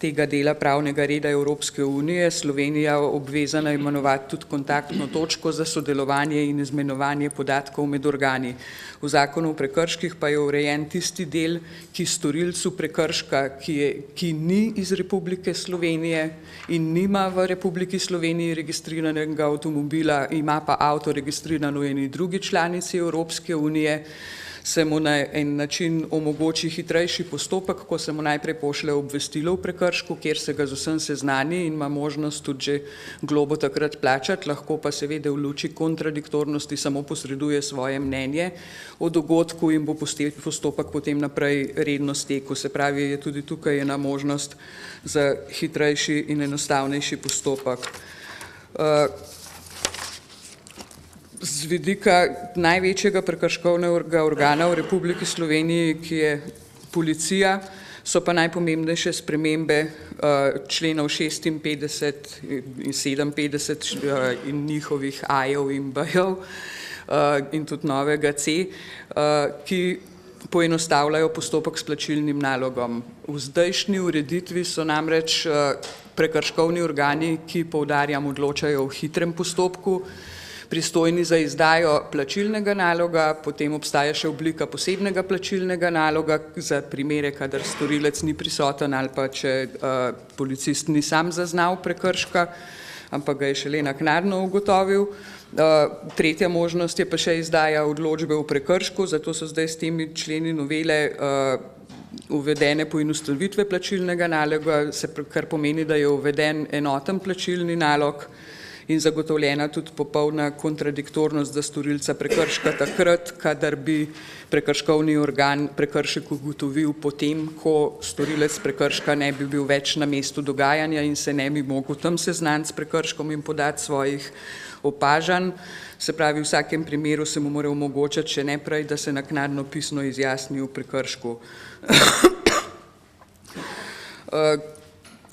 tega dela pravnega reda Evropske unije Slovenija obvezana imenovati tudi kontaktno točko za sodelovanje in izmenjevanje podatkov med organi. V zakonu o prekrških pa je urejen tisti del, ki storilcu prekrška, ki ni iz Republike Slovenije in nima v Republiki Sloveniji registriranega avtomobila, ima pa avto registriran v eni drugi članici Evropske unije, se mu na en način omogoči hitrejši postopek, ko se mu najprej pošlje obvestilo v prekršku, kjer se ga z vsem seznani in ima možnost tudi že globo takrat plačati, lahko pa seveda v luči kontradiktornosti samo posreduje svoje mnenje o dogodku in bo postopek potem naprej redno stekel. Se pravi, je tudi tukaj ena možnost za hitrejši in enostavnejši postopek. Z vidika največjega prekrškovnega organa v Republiki Sloveniji, ki je policija, so pa najpomembnejše spremembe členov 56 in 57 in njihovih A-jev in B-jev in tudi novega C, ki poenostavljajo postopek s plačilnim nalogom. V zdajšnji ureditvi so namreč prekrškovni organi, ki, poudarjam, odločajo o hitrem postopku, pristojni za izdajo plačilnega naloga, potem obstaja še oblika posebnega plačilnega naloga za primere, kadar storilec ni prisoten ali pa če policist ni sam zaznal prekrška, ampak ga je šele naknadno ugotovil. Tretja možnost je pa še izdaja odločbe v prekršku, zato so zdaj s temi členi novele uvedene poenostavitve plačilnega naloga, kar pomeni, da je uveden enoten plačilni nalog in zagotovljena tudi popolna kontradiktornost za storilca prekrška takrat, kadar bi prekrškovni organ prekršek ugotovil potem, ko storilec prekrška ne bi bil več na mestu dogajanja in se ne bi mogel tam seznaniti s prekrškom in podati svojih opažanj. Se pravi, v vsakem primeru se mu mora omogočati še ne prej, da se naknadno pisno izjasni v prekršku.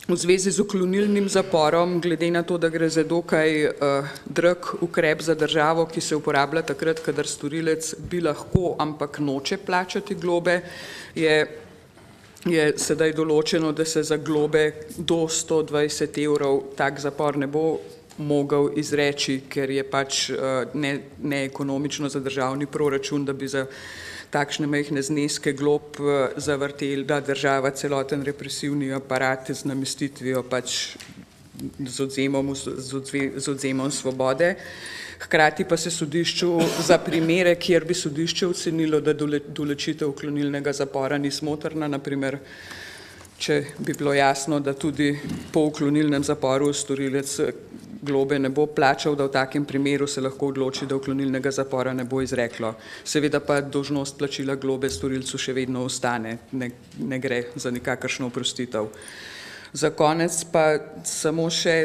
V zvezi z uklonilnim zaporom, glede na to, da gre za dokaj drag ukrep za državo, ki se uporablja takrat, kadar storilec bi lahko, ampak noče plačati globe, je sedaj določeno, da se za globe do 120 evrov tak zapor ne bo mogel izreči, ker je pač neekonomično za državni proračun, da bi za takšne majhne zneske glob zavrteli, da država celoten represivni aparat z namestitvijo pač z odvzemom svobode. Hkrati pa se sodišču za primere, kjer bi sodišče ocenilo, da določitev uklonilnega zapora ni smotrna, naprimer, če bi bilo jasno, da tudi po uklonilnem zaporu storilec globe ne bo plačal, da v takem primeru se lahko odloči, da uklonilnega zapora ne bo izreklo. Seveda pa dolžnost plačila globe storilcu še vedno ostane, ne gre za nikakršno oprostitev. Za konec pa samo še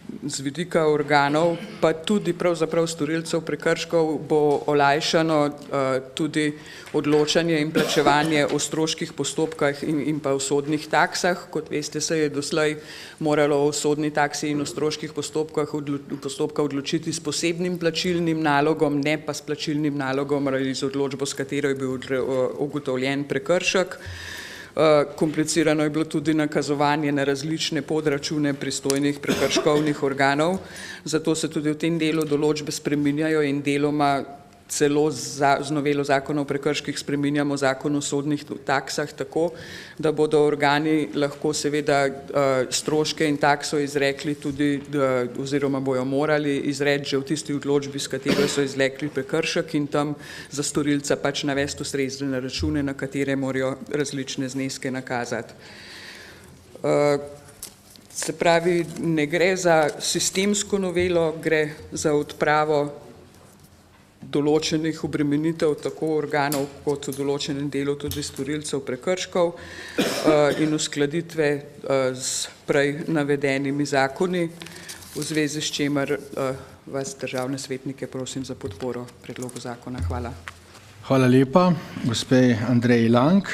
z vidika organov, pa tudi pravzaprav storilcev prekrškov bo olajšano tudi odločanje in plačevanje o stroških postopkah in pa o sodnih taksah. Kot veste, se je doslej moralo o sodni taksi in o stroških postopka odločiti s posebnim plačilnim nalogom, ne pa s plačilnim nalogom ali z odločbo, s katero je bil ugotovljen prekršek. Komplicirano je bilo tudi nakazovanje na različne podračune pristojnih prekrškovnih organov, zato se tudi v tem delu določbe spreminjajo in deloma celo z novelo zakona o prekrških spreminjamo zakon o sodnih taksah tako, da bodo organi lahko seveda stroške in takso izrekli tudi, oziroma bojo morali izreči že v tisti odločbi, s katero so izrekli prekršek in tam za storilca pač navesti ustrezne račune, na katere morajo različne zneske nakazati. Se pravi, ne gre za sistemsko novelo, gre za odpravo določenih obremenitev tako organov kot v določenem delu tudi storilcev prekrškov in uskladitve s prej navedenimi zakoni, v zvezi s čemer vas, državne svetnike, prosim za podporo predlogu zakona. Hvala. Hvala lepa, gospe Andreji Lang.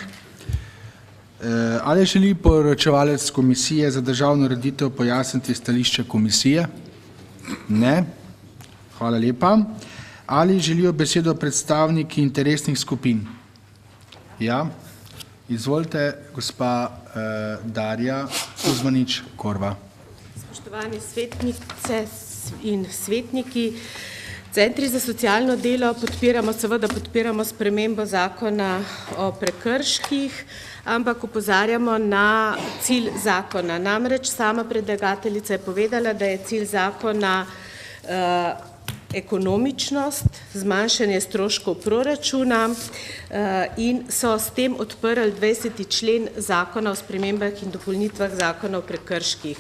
Ali želi poročevalec Komisije za državno ureditev pojasniti stališče komisije? Ne. Hvala lepa. Ali želijo besedo predstavniki interesnih skupin? Ja. Izvolite, gospa Darja Kuzmanič-Korva. Spoštovani svetnice in svetniki, Centri za socialno delo podpiramo spremembo zakona o prekrških, ampak opozarjamo na cilj zakona. Namreč sama predlagateljica je povedala, da je cilj zakona ekonomičnost, zmanjšanje stroškov proračuna in so s tem odprli 20. člen zakona o spremembah in dopolnitvah zakona o prekrških.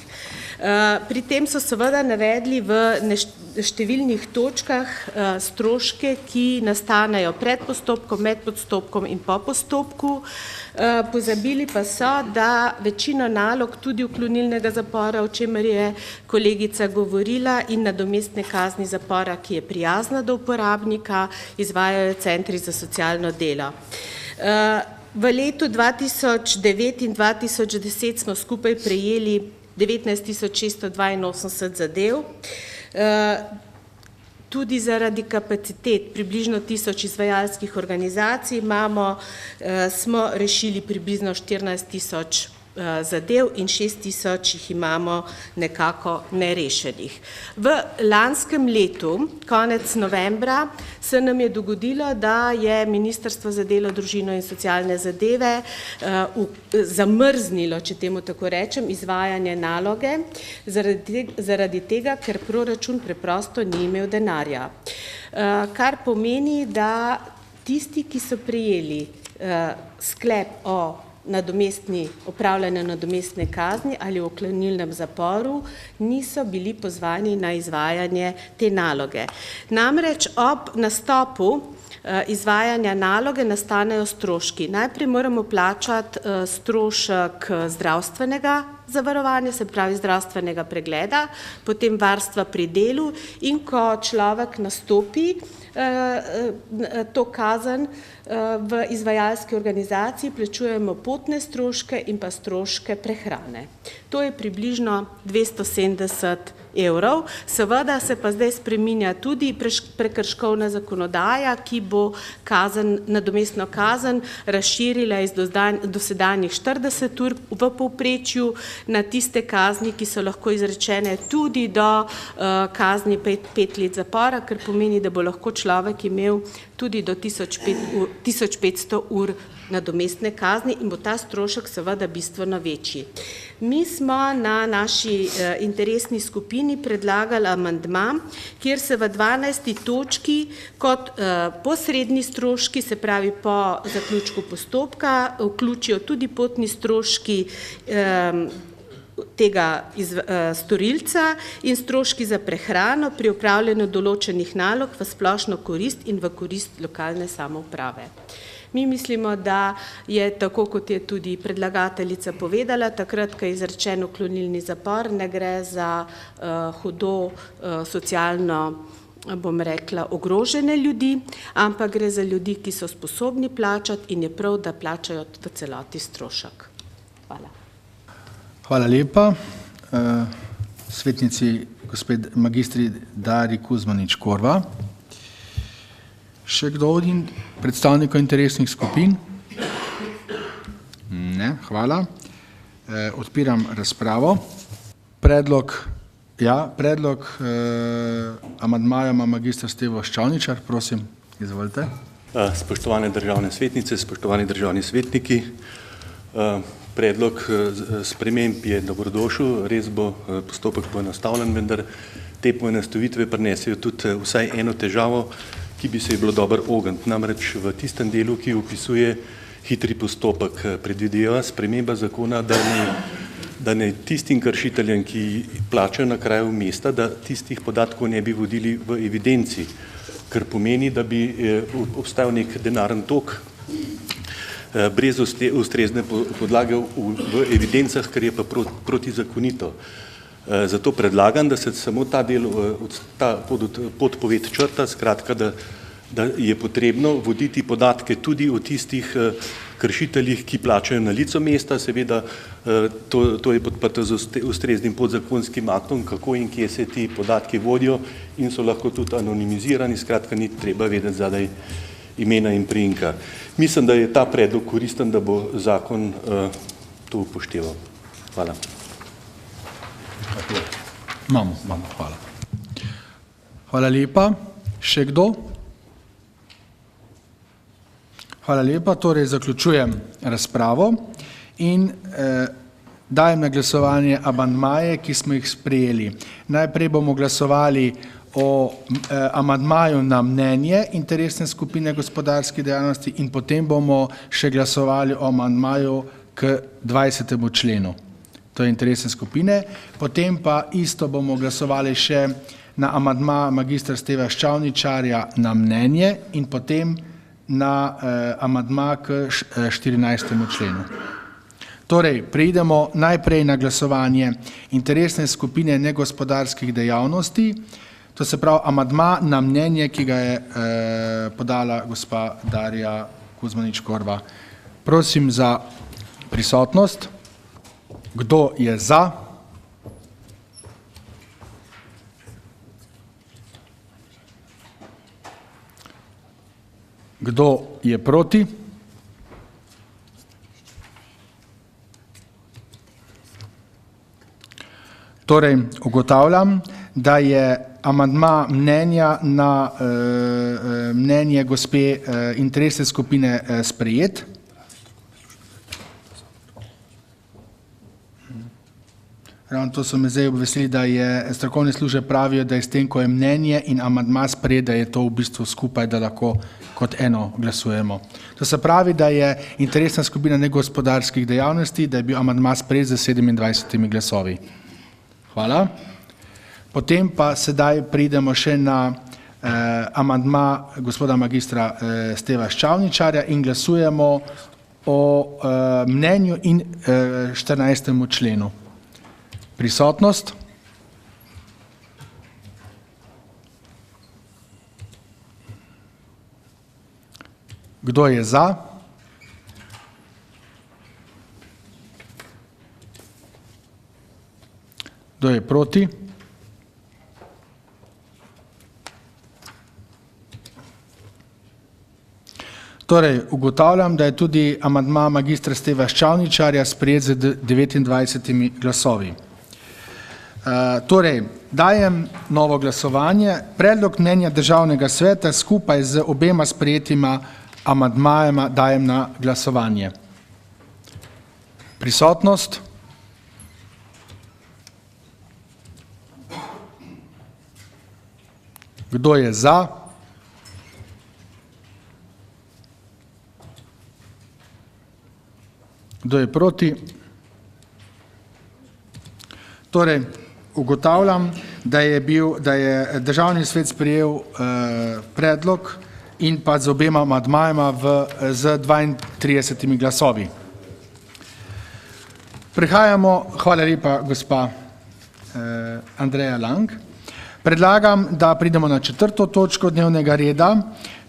Pri tem so seveda navedli v številnih točkah stroške, ki nastanejo pred postopkom, med postopkom in po postopku. Pozabili pa so, da večino nalog tudi uklonilnega zapora, o čemer je kolegica govorila, in nadomestne kazni zapora, ki je prijazna do uporabnika, izvajajo centri za socialno delo. V letu 2009 in 2010 smo skupaj prejeli 19.682 zadev. Tudi zaradi kapacitet približno 1000 izvajalskih organizacij smo rešili približno 14.000 zadev in 6.000 jih imamo nekako nerešenih. V lanskem letu, konec novembra, se nam je dogodilo, da je Ministrstvo za delo, družino in socialne zadeve zamrznilo, če temu tako rečem, izvajanje naloge, zaradi tega, ker proračun preprosto ni imel denarja. Kar pomeni, da tisti, ki so prejeli sklep o opravljanju nadomestne kazni ali v uklonilnem zaporu, niso bili pozvani na izvajanje te naloge. Namreč ob nastopu izvajanja naloge nastanejo stroški. Najprej moramo plačati strošek zdravstvenega zavarovanja, se pravi zdravstvenega pregleda, potem varstva pri delu in ko človek nastopi to kazen v izvajalski organizaciji, plačujemo potne stroške in pa stroške prehrane. To je približno 270 evrov. Seveda se pa zdaj spreminja tudi prekrškovna zakonodaja, ki bo nadomestno kazen razširila iz dosedanjih 40 ur v povprečju na tiste kazni, ki so lahko izrečene tudi do kazni 5 let zapora, kar pomeni, da bo lahko človek imel tudi do 1500 ur nadomestne kazni in bo ta strošek seveda bistveno večji. Mi smo na naši interesni skupini predlagali amandma, kjer se v 12. točki kot posredni stroški, se pravi po zaključku postopka, vključijo tudi potni stroški tega storilca in stroški za prehrano pri opravljanju določenih nalog v splošno korist in v korist lokalne samouprave. Mi mislimo, da je tako, kot je tudi predlagateljica povedala, takrat, ko je izrečen uklonilni zapor, ne gre za hudo socialno, bom rekla, ogrožene ljudi, ampak gre za ljudi, ki so sposobni plačati in je prav, da plačajo v celoti strošek. Hvala. Hvala lepa. Svetnici gospod magistri Darji Kuzmanič Korva. Še kdo od predstavnikov interesnih skupin? Ne, hvala. Odpiram razpravo. Predlog amandmaja ima magister Stevo Ščavničar, prosim, izvolite. Spoštovane državne svetnice, spoštovani državni svetniki, predlog sprememb je dobrodošel, res bo postopek poenostavljen, vendar te poenostavitve prinesejo tudi vsaj eno težavo, ki bi se je bilo dobro ogniti. Namreč v tistem delu, ki opisuje hitri postopek, predvideva sprememba zakona, da ne tistim kršiteljem, ki plačajo na kraju mesta, da tistih podatkov ne bi vodili v evidenci, kar pomeni, da bi obstajal nek denaren tok brez ustrezne podlage v evidencah, kar je pa protizakonito. Zato predlagam, da se samo ta del, ta podpoved črta, skratka, da je potrebno voditi podatke tudi o tistih kršiteljih, ki plačajo na licu mesta, seveda to je podprto z ustreznim podzakonskim aktom, kako in kje se ti podatki vodijo in so lahko tudi anonimizirani, skratka, ni treba vedeti zadaj imena in priimka. Mislim, da je ta predlog koristen, da bo zakon to upošteval. Hvala. Imamo, hvala. Hvala lepa. Še kdo? Hvala lepa, torej zaključujem razpravo in dajem na glasovanje amandmaje, ki smo jih sprejeli. Najprej bomo glasovali o amandmaju na mnenje interesne skupine gospodarske dejavnosti in potem bomo še glasovali o amandmaju k 20. členu. To je interesne skupine, potem pa isto bomo glasovali še na amandma magistra Steva Ščavničarja na mnenje in potem na amandma k 14. členu. Torej, preidemo najprej na glasovanje interesne skupine negospodarskih dejavnosti, to se pravi amandma na mnenje, ki ga je podala gospa Darja Kuzmanič Korva. Prosim za prisotnost. Kdo je za? Kdo je proti? Torej, ugotavljam, da je amandma mnenja na mnenje gospe interesne skupine sprejet. Ravno to so me zdaj obvestili, da je strokovne službe pravijo, da je s tem, ko je mnenje in amandma sprejet, da je to v bistvu skupaj, da lahko kot eno glasujemo. To se pravi, da je interesna skupina negospodarskih dejavnosti, da je bil amandma sprejet z 27 glasovi. Hvala. Potem pa sedaj pridemo še na amandma gospoda magistra Steva Ščavničarja in glasujemo o mnenju in 14. členu. Prisotnost. Kdo je za? Kdo je proti? Torej, ugotavljam, da je tudi amandma magistra Steva Ščavničarja sprejet z 29 glasovi. Torej, dajem novo glasovanje. Predlog mnenja Državnega sveta skupaj z obema sprejetima amandmajema dajem na glasovanje. Prisotnost. Kdo je za? Kdo je proti? Torej, ugotavljam, da je Državni svet sprejel predlog in pa z obema amandmajema z 32 glasovi. Prehajamo, hvala lepa, gospa Andreja Lang. Predlagam, da pridemo na 4. točko dnevnega reda.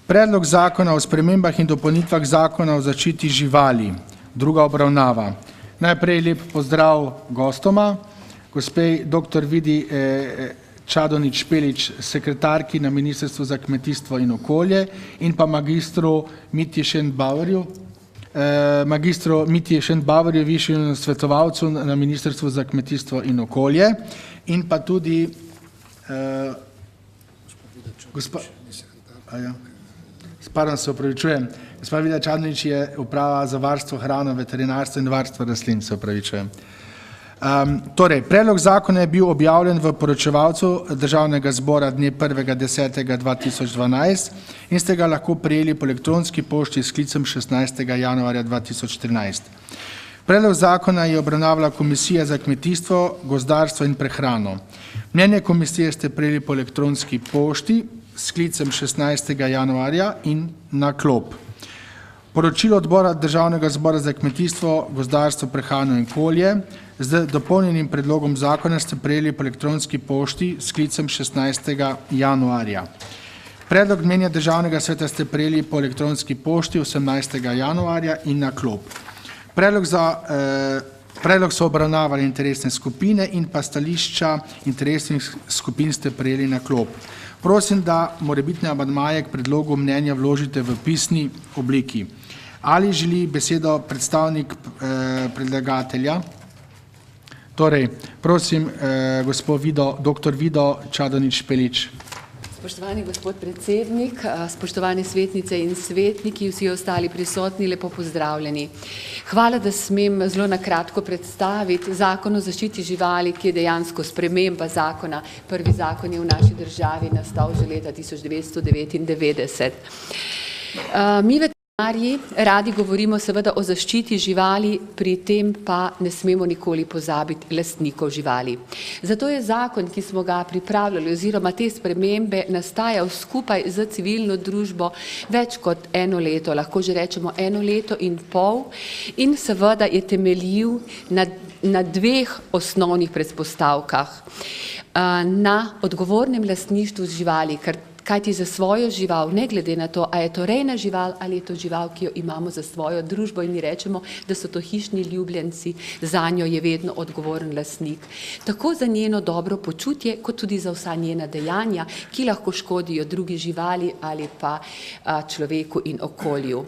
Predlog zakona o spremembah in dopolnitvah zakona o zaščiti živali. Druga obravnava. Najprej lep pozdrav gostoma, gospej dr. Vidi Čadonič Špelič, sekretarki na Ministrstvu za kmetijstvo in okolje, in pa magistru Mitji Šentbauerju, višjemu svetovalcu na Ministrstvu za kmetijstvo in okolje, in pa tudi gospa Vida Čadonič je uprava za varstvo hrane, veterinarstvo in varstvo rastlin, se opravičujem. Torej, predlog zakona je bil objavljen v poročevalcu Državnega zbora dne 1.10.2012 in ste ga lahko prejeli po elektronski pošti s sklicem 16. januarja 2013. Predlog zakona je obravnavala Komisija za kmetijstvo, gozdarstvo in prehrano. Mnenje komisije ste prejeli po elektronski pošti s sklicem 16. januarja in na klop. Poročilo odbora Državnega zbora za kmetijstvo, gozdarstvo, prehrano in okolje z dopolnjenim predlogom zakona ste prejeli po elektronski pošti s sklicem 16. januarja. Predlog mnenja Državnega sveta ste prejeli po elektronski pošti 18. januarja in na klop. Predlog so obravnavali interesne skupine in pa stališča interesnih skupin ste prejeli na klop. Prosim, da morebitne amandmaje k predlogu mnenja vložite v pisni obliki. Ali želi besedo predstavnik predlagatelja? Torej, prosim, dr. Vido Čadonič Špelič. Spoštovani gospod predsednik, spoštovane svetnice in svetniki, vsi ostali prisotni, lepo pozdravljeni. Hvala, da smem zelo na kratko predstaviti zakon o zaščiti živali, ki je dejansko sprememba zakona. Prvi zakon je v naši državi nastal že leta 1999. Mi veterinarji radi govorimo seveda o zaščiti živali, pri tem pa ne smemo nikoli pozabiti lastnikov živali. Zato je zakon, ki smo ga pripravljali oziroma te spremembe nastajal skupaj z civilno družbo več kot eno leto, lahko že rečemo 1 leto in pol, in seveda je temeljil na 2 osnovnih predpostavkah. Na odgovornem lastništvu živali, kajti za svojo žival, ne glede na to, a je to rejna žival ali je to žival, ki jo imamo za svojo družbo in mi rečemo, da so to hišni ljubljenci, zanjo je vedno odgovoren lastnik. Tako za njeno dobro počutje, kot tudi za vsa njena dejanja, ki lahko škodijo drugi živali ali pa človeku in okolju.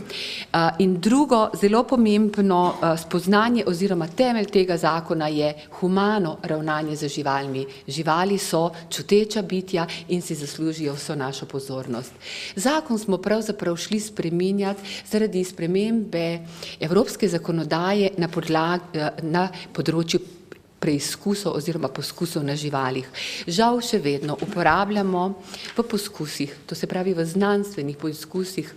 In drugo, zelo pomembno spoznanje oziroma temelj tega zakona je humano ravnanje z živalmi. Živali so čuteča bitja in si zaslužijo vso našo pozornost. Zakon smo pravzaprav šli spreminjati zaradi spremembe evropske zakonodaje na področju preizkusov oziroma poskusov na živalih. Žal še vedno uporabljamo v poskusih, to se pravi v znanstvenih poskusih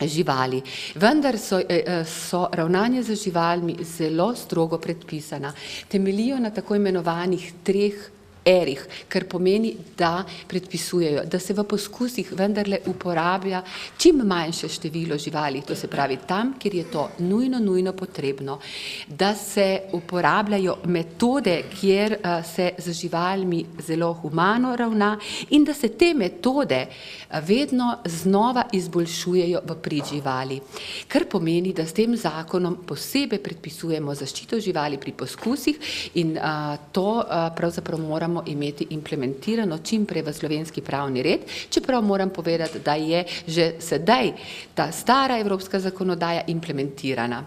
živali. Vendar so ravnanja z živalmi zelo strogo predpisana. Temeljijo na tako imenovanih 3 erih, kar pomeni, da predpisujejo, da se v poskusih vendarle uporablja čim manjše število živali, to se pravi tam, kjer je to nujno potrebno, da se uporabljajo metode, kjer se z živalmi zelo humano ravna in da se te metode vedno znova izboljšujejo v prid živali. Kar pomeni, da s tem zakonom posebej predpisujemo zaščito živali pri poskusih in to pravzaprav moramo moramo imeti implementirano čim prej v slovenski pravni red, čeprav moram povedati, da je že sedaj ta stara evropska zakonodaja implementirana.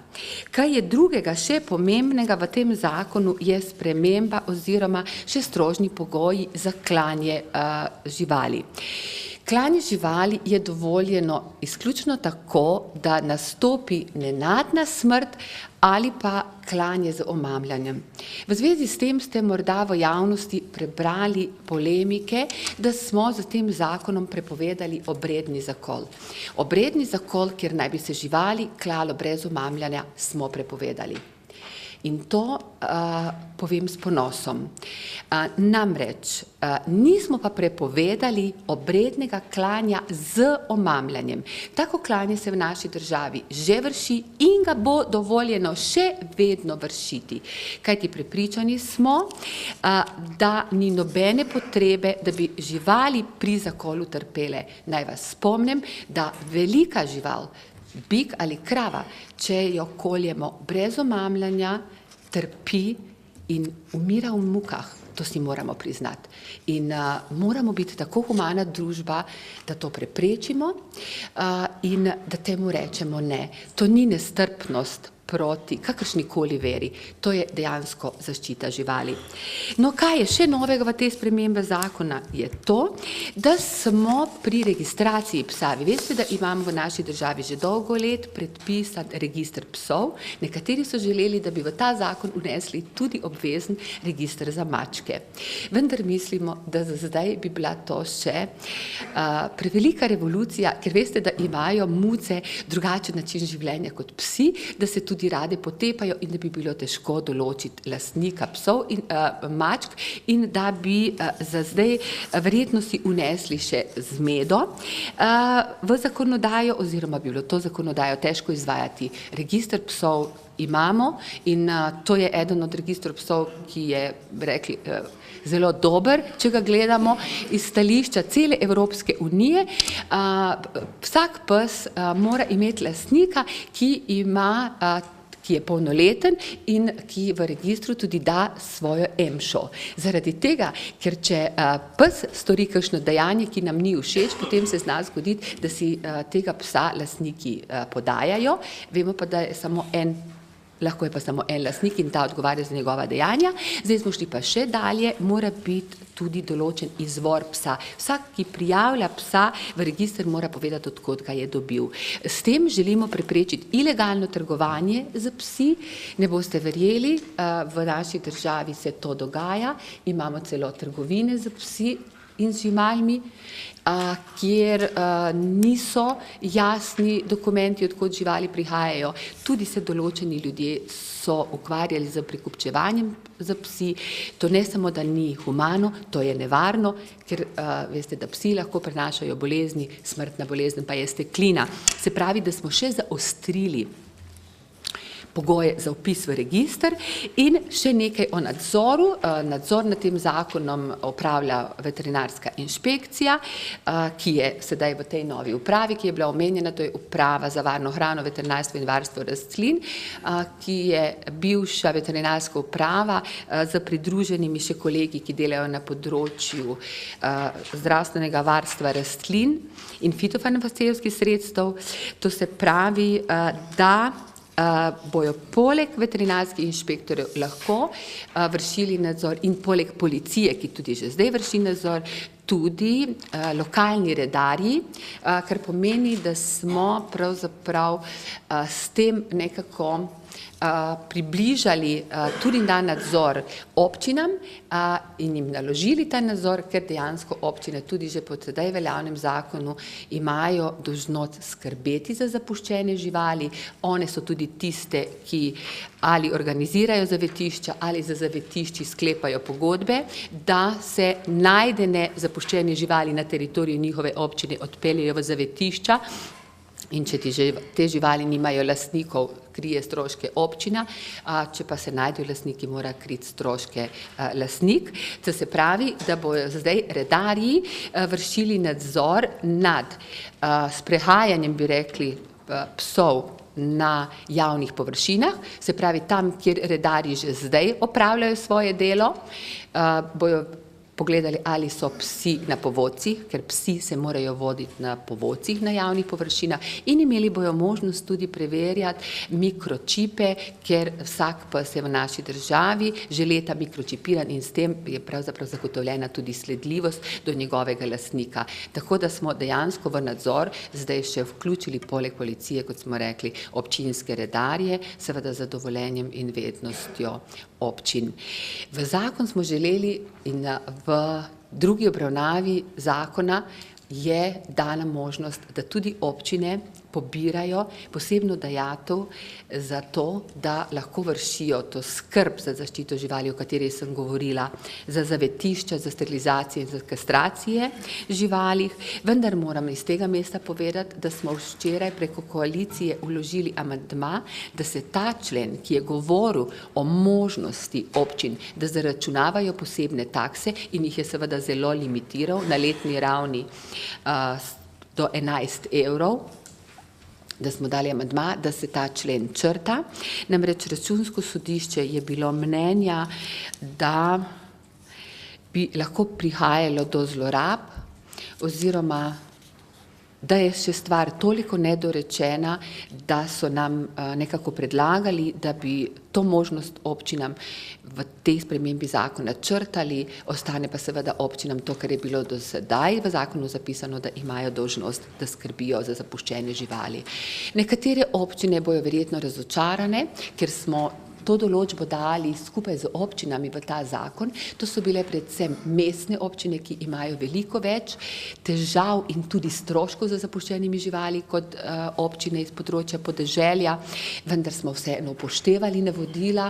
Kaj je drugega še pomembnega v tem zakonu, je sprememba oziroma še strožji pogoji za klanje živali. Klanje živali je dovoljeno izključno tako, da nastopi nenadna smrt ali pa klanje z omamljanjem. V zvezi s tem ste morda v javnosti prebrali polemike, da smo z tem zakonom prepovedali obredni zakol. Obredni zakol, kjer naj bi se živali klalo brez omamljanja, smo prepovedali. In to povem s ponosom. Namreč nismo pa prepovedali obrednega klanja z omamljanjem. Tako klanje se v naši državi že vrši in ga bo dovoljeno še vedno vršiti. Kajti prepričani smo, da ni nobene potrebe, da bi živali pri zakolu trpele. Naj vas spomnim, da velika žival, bik ali krava, če jo koljemo brez omamljanja, trpi in umira v mukah. To si moramo priznati. In moramo biti tako humana družba, da to preprečimo in da temu rečemo ne. To ni nestrpnost proti kakršnikoli veri. To je dejansko zaščita živali. No, kaj je še novega v te spremembe zakona? Je to, da smo pri registraciji psa. Vi veste, da imamo v naši državi že dolgo let predpisan register psov. Nekateri so želeli, da bi v ta zakon unesli tudi obvezen register za mačke. Vendar mislimo, da za zdaj bi bila to še prevelika revolucija, ker veste, da imajo muce drugačen način življenja kot psi, da se tudi rade potepajo in da bi bilo težko določiti lastnika psov in mačk in da bi za zdaj verjetno si unesli še zmedo v zakonodajo oziroma bi bilo to zakonodajo težko izvajati. Register psov imamo in to je eden od registrov psov, ki je, rekli, zelo dober, če ga gledamo iz stališča cele Evropske unije. Vsak pes mora imeti lastnika, ki je polnoleten in ki v registru tudi da svojo EMŠO. Zaradi tega, ker če pes stori kakšno dejanje, ki nam ni všeč, potem se zna zgoditi, da si tega psa lastniki podajajo. Vemo pa, da je lahko je pa samo en lastnik in ta odgovarja za njegova dejanja. Zdaj smo šli pa še dalje, mora biti tudi določen izvor psa. Vsak, ki prijavlja psa v register, mora povedati, od kod ga je dobil. S tem želimo preprečiti ilegalno trgovanje z psi. Ne boste verjeli, v naši državi se to dogaja. Imamo celo trgovine z psi in z živalmi, kjer niso jasni dokumenti, od kod živali prihajajo. Tudi se določeni ljudje so ukvarjali z prekupčevanjem za psi. To ne samo, da ni humano, to je nevarno, ker veste, da psi lahko prenašajo bolezni, smrtna bolezen pa je steklina. Se pravi, da smo še zaostrili pogoje za vpis v register in še nekaj o nadzoru. Nadzor nad tem zakonom opravlja veterinarska inšpekcija, ki je sedaj v tej novi upravi, ki je bila omenjena, to je uprava za varno hrano, veterinarstvo in varstvo rastlin, ki je bivša veterinarska uprava z pridruženimi še kolegi, ki delajo na področju zdravstvenega varstva rastlin in fitofarmacevtskih sredstev. To se pravi, da bojo poleg veterinarskih inšpektorjev lahko vršili nadzor in poleg policije, ki tudi že zdaj vrši nadzor, tudi lokalni redarji, kar pomeni, da smo pravzaprav s tem nekako približali tudi na nadzor občinam in jim naložili ta nadzor, ker dejansko občine tudi že po sedaj veljavnem zakonu imajo dolžnost skrbeti za zapuščene živali. One so tudi tiste, ki ali organizirajo zavetišča ali za zavetišči sklepajo pogodbe, da se najdene zapuščene živali na teritoriju njihove občine odpeljejo v zavetišča. In če te živali nimajo lastnikov, krije stroške občina, če pa se najdejo lastniki, mora kriti stroške lastnik. To se pravi, da bojo zdaj redarji vršili nadzor nad sprehajanjem, bi rekli, psov na javnih površinah, se pravi tam, kjer redarji že zdaj opravljajo svoje delo, bojo pogledali, ali so psi na povodcih, ker psi se morajo voditi na povodcih na javnih površinah, in imeli bojo možnost tudi preverjati mikročipe, ker vsak pes je v naši državi že leta mikročipiran in s tem je pravzaprav zagotovljena tudi sledljivost do njegovega lastnika. Tako da smo dejansko v nadzor zdaj še vključili poleg policije, kot smo rekli, občinske redarje, seveda z dovoljenjem in vednostjo občin. V zakon smo želeli in v drugi obravnavi zakona je dana možnost, da tudi občine pobirajo posebno dajatev za to, da lahko vršijo to skrb za zaščito živali, o kateri sem govorila, za zavetišča, za sterilizacijo in za kastracije živali. Vendar moram iz tega mesta povedati, da smo včeraj preko koalicije vložili amandma, da se ta člen, ki je govoril o možnosti občin, da zaračunavajo posebne takse in jih je seveda zelo limitiral na letni ravni do 11 evrov, da smo dali amandma, da se ta člen črta. Namreč Računsko sodišče je bilo mnenja, da bi lahko prihajalo do zlorab oziroma da je še stvar toliko nedorečena, da so nam nekako predlagali, da bi to možnost občinam v tej spremembi zakona črtali, ostane pa seveda občinam to, kar je bilo do sedaj v zakonu zapisano, da imajo dolžnost, da skrbijo za zapuščene živali. Nekatere občine bojo verjetno razočarane, ker smo to določbo dali skupaj z občinami v ta zakon. To so bile predvsem mestne občine, ki imajo veliko več težav in tudi stroškov za zapuščenimi živali kot občine iz področja podeželja, vendar smo vseeno upoštevali navodila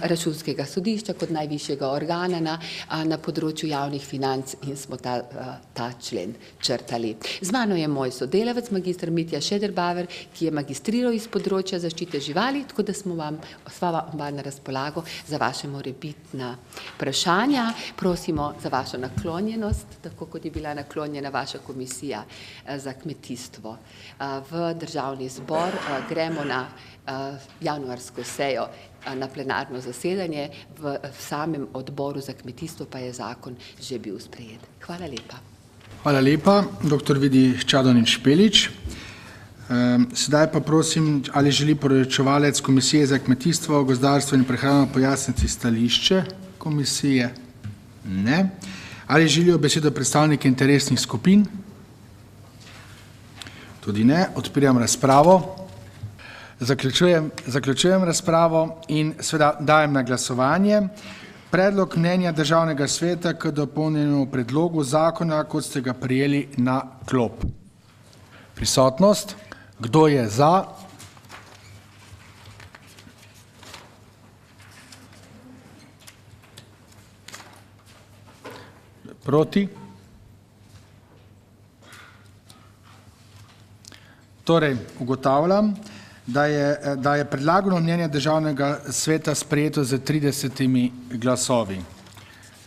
Računskega sodišča kot najvišjega organa na področju javnih financ in smo ta člen črtali. Z mano je moj sodelavec, magister Mitja Šederbauer, ki je magistriral iz področja zaščite živali, tako da smo vam sva oba na razpolago za vaše morebitna vprašanja. Prosimo za vašo naklonjenost, tako kot je bila naklonjena vaša komisija za kmetijstvo. V državni zbor gremo na januarsko sejo na plenarno zasedanje, v samem odboru za kmetijstvo pa je zakon že bil sprejet. Hvala lepa. Hvala lepa, dr. Vidi Čadonič Špelič. Sedaj pa prosim, ali želi poročevalec Komisije za kmetijstvo, gozdarstvo in prehrano pojasniti stališče komisije? Ne. Ali želijo besedo predstavniki interesnih skupin? Tudi ne. Odpiram razpravo. Zaključujem razpravo in seveda dajem na glasovanje predlog mnenja Državnega sveta k dopolnjenemu predlogu zakona, kot ste ga prejeli na klop. Prisotnost. Kdo je za? Proti? Torej, ugotavljam, da je predlagano mnenje Državnega sveta sprejeto z 30 glasovi.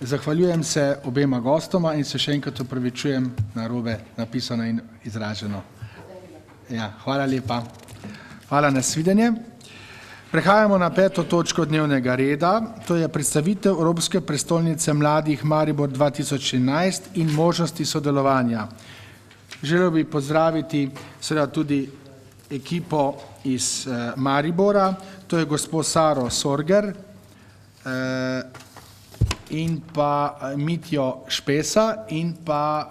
Zahvaljujem se obema gostoma in se še enkrat opravičujem narobe napisano in izraženo. Ja, hvala lepa. Hvala, nasvidenje. Prehajamo na 5. točko dnevnega reda, to je predstavitev Evropske prestolnice mladih Maribor 2013 in možnosti sodelovanja. Želel bi pozdraviti seveda tudi ekipo iz Maribora, to je gospod Saro Sorger in pa Mitjo Špesa in pa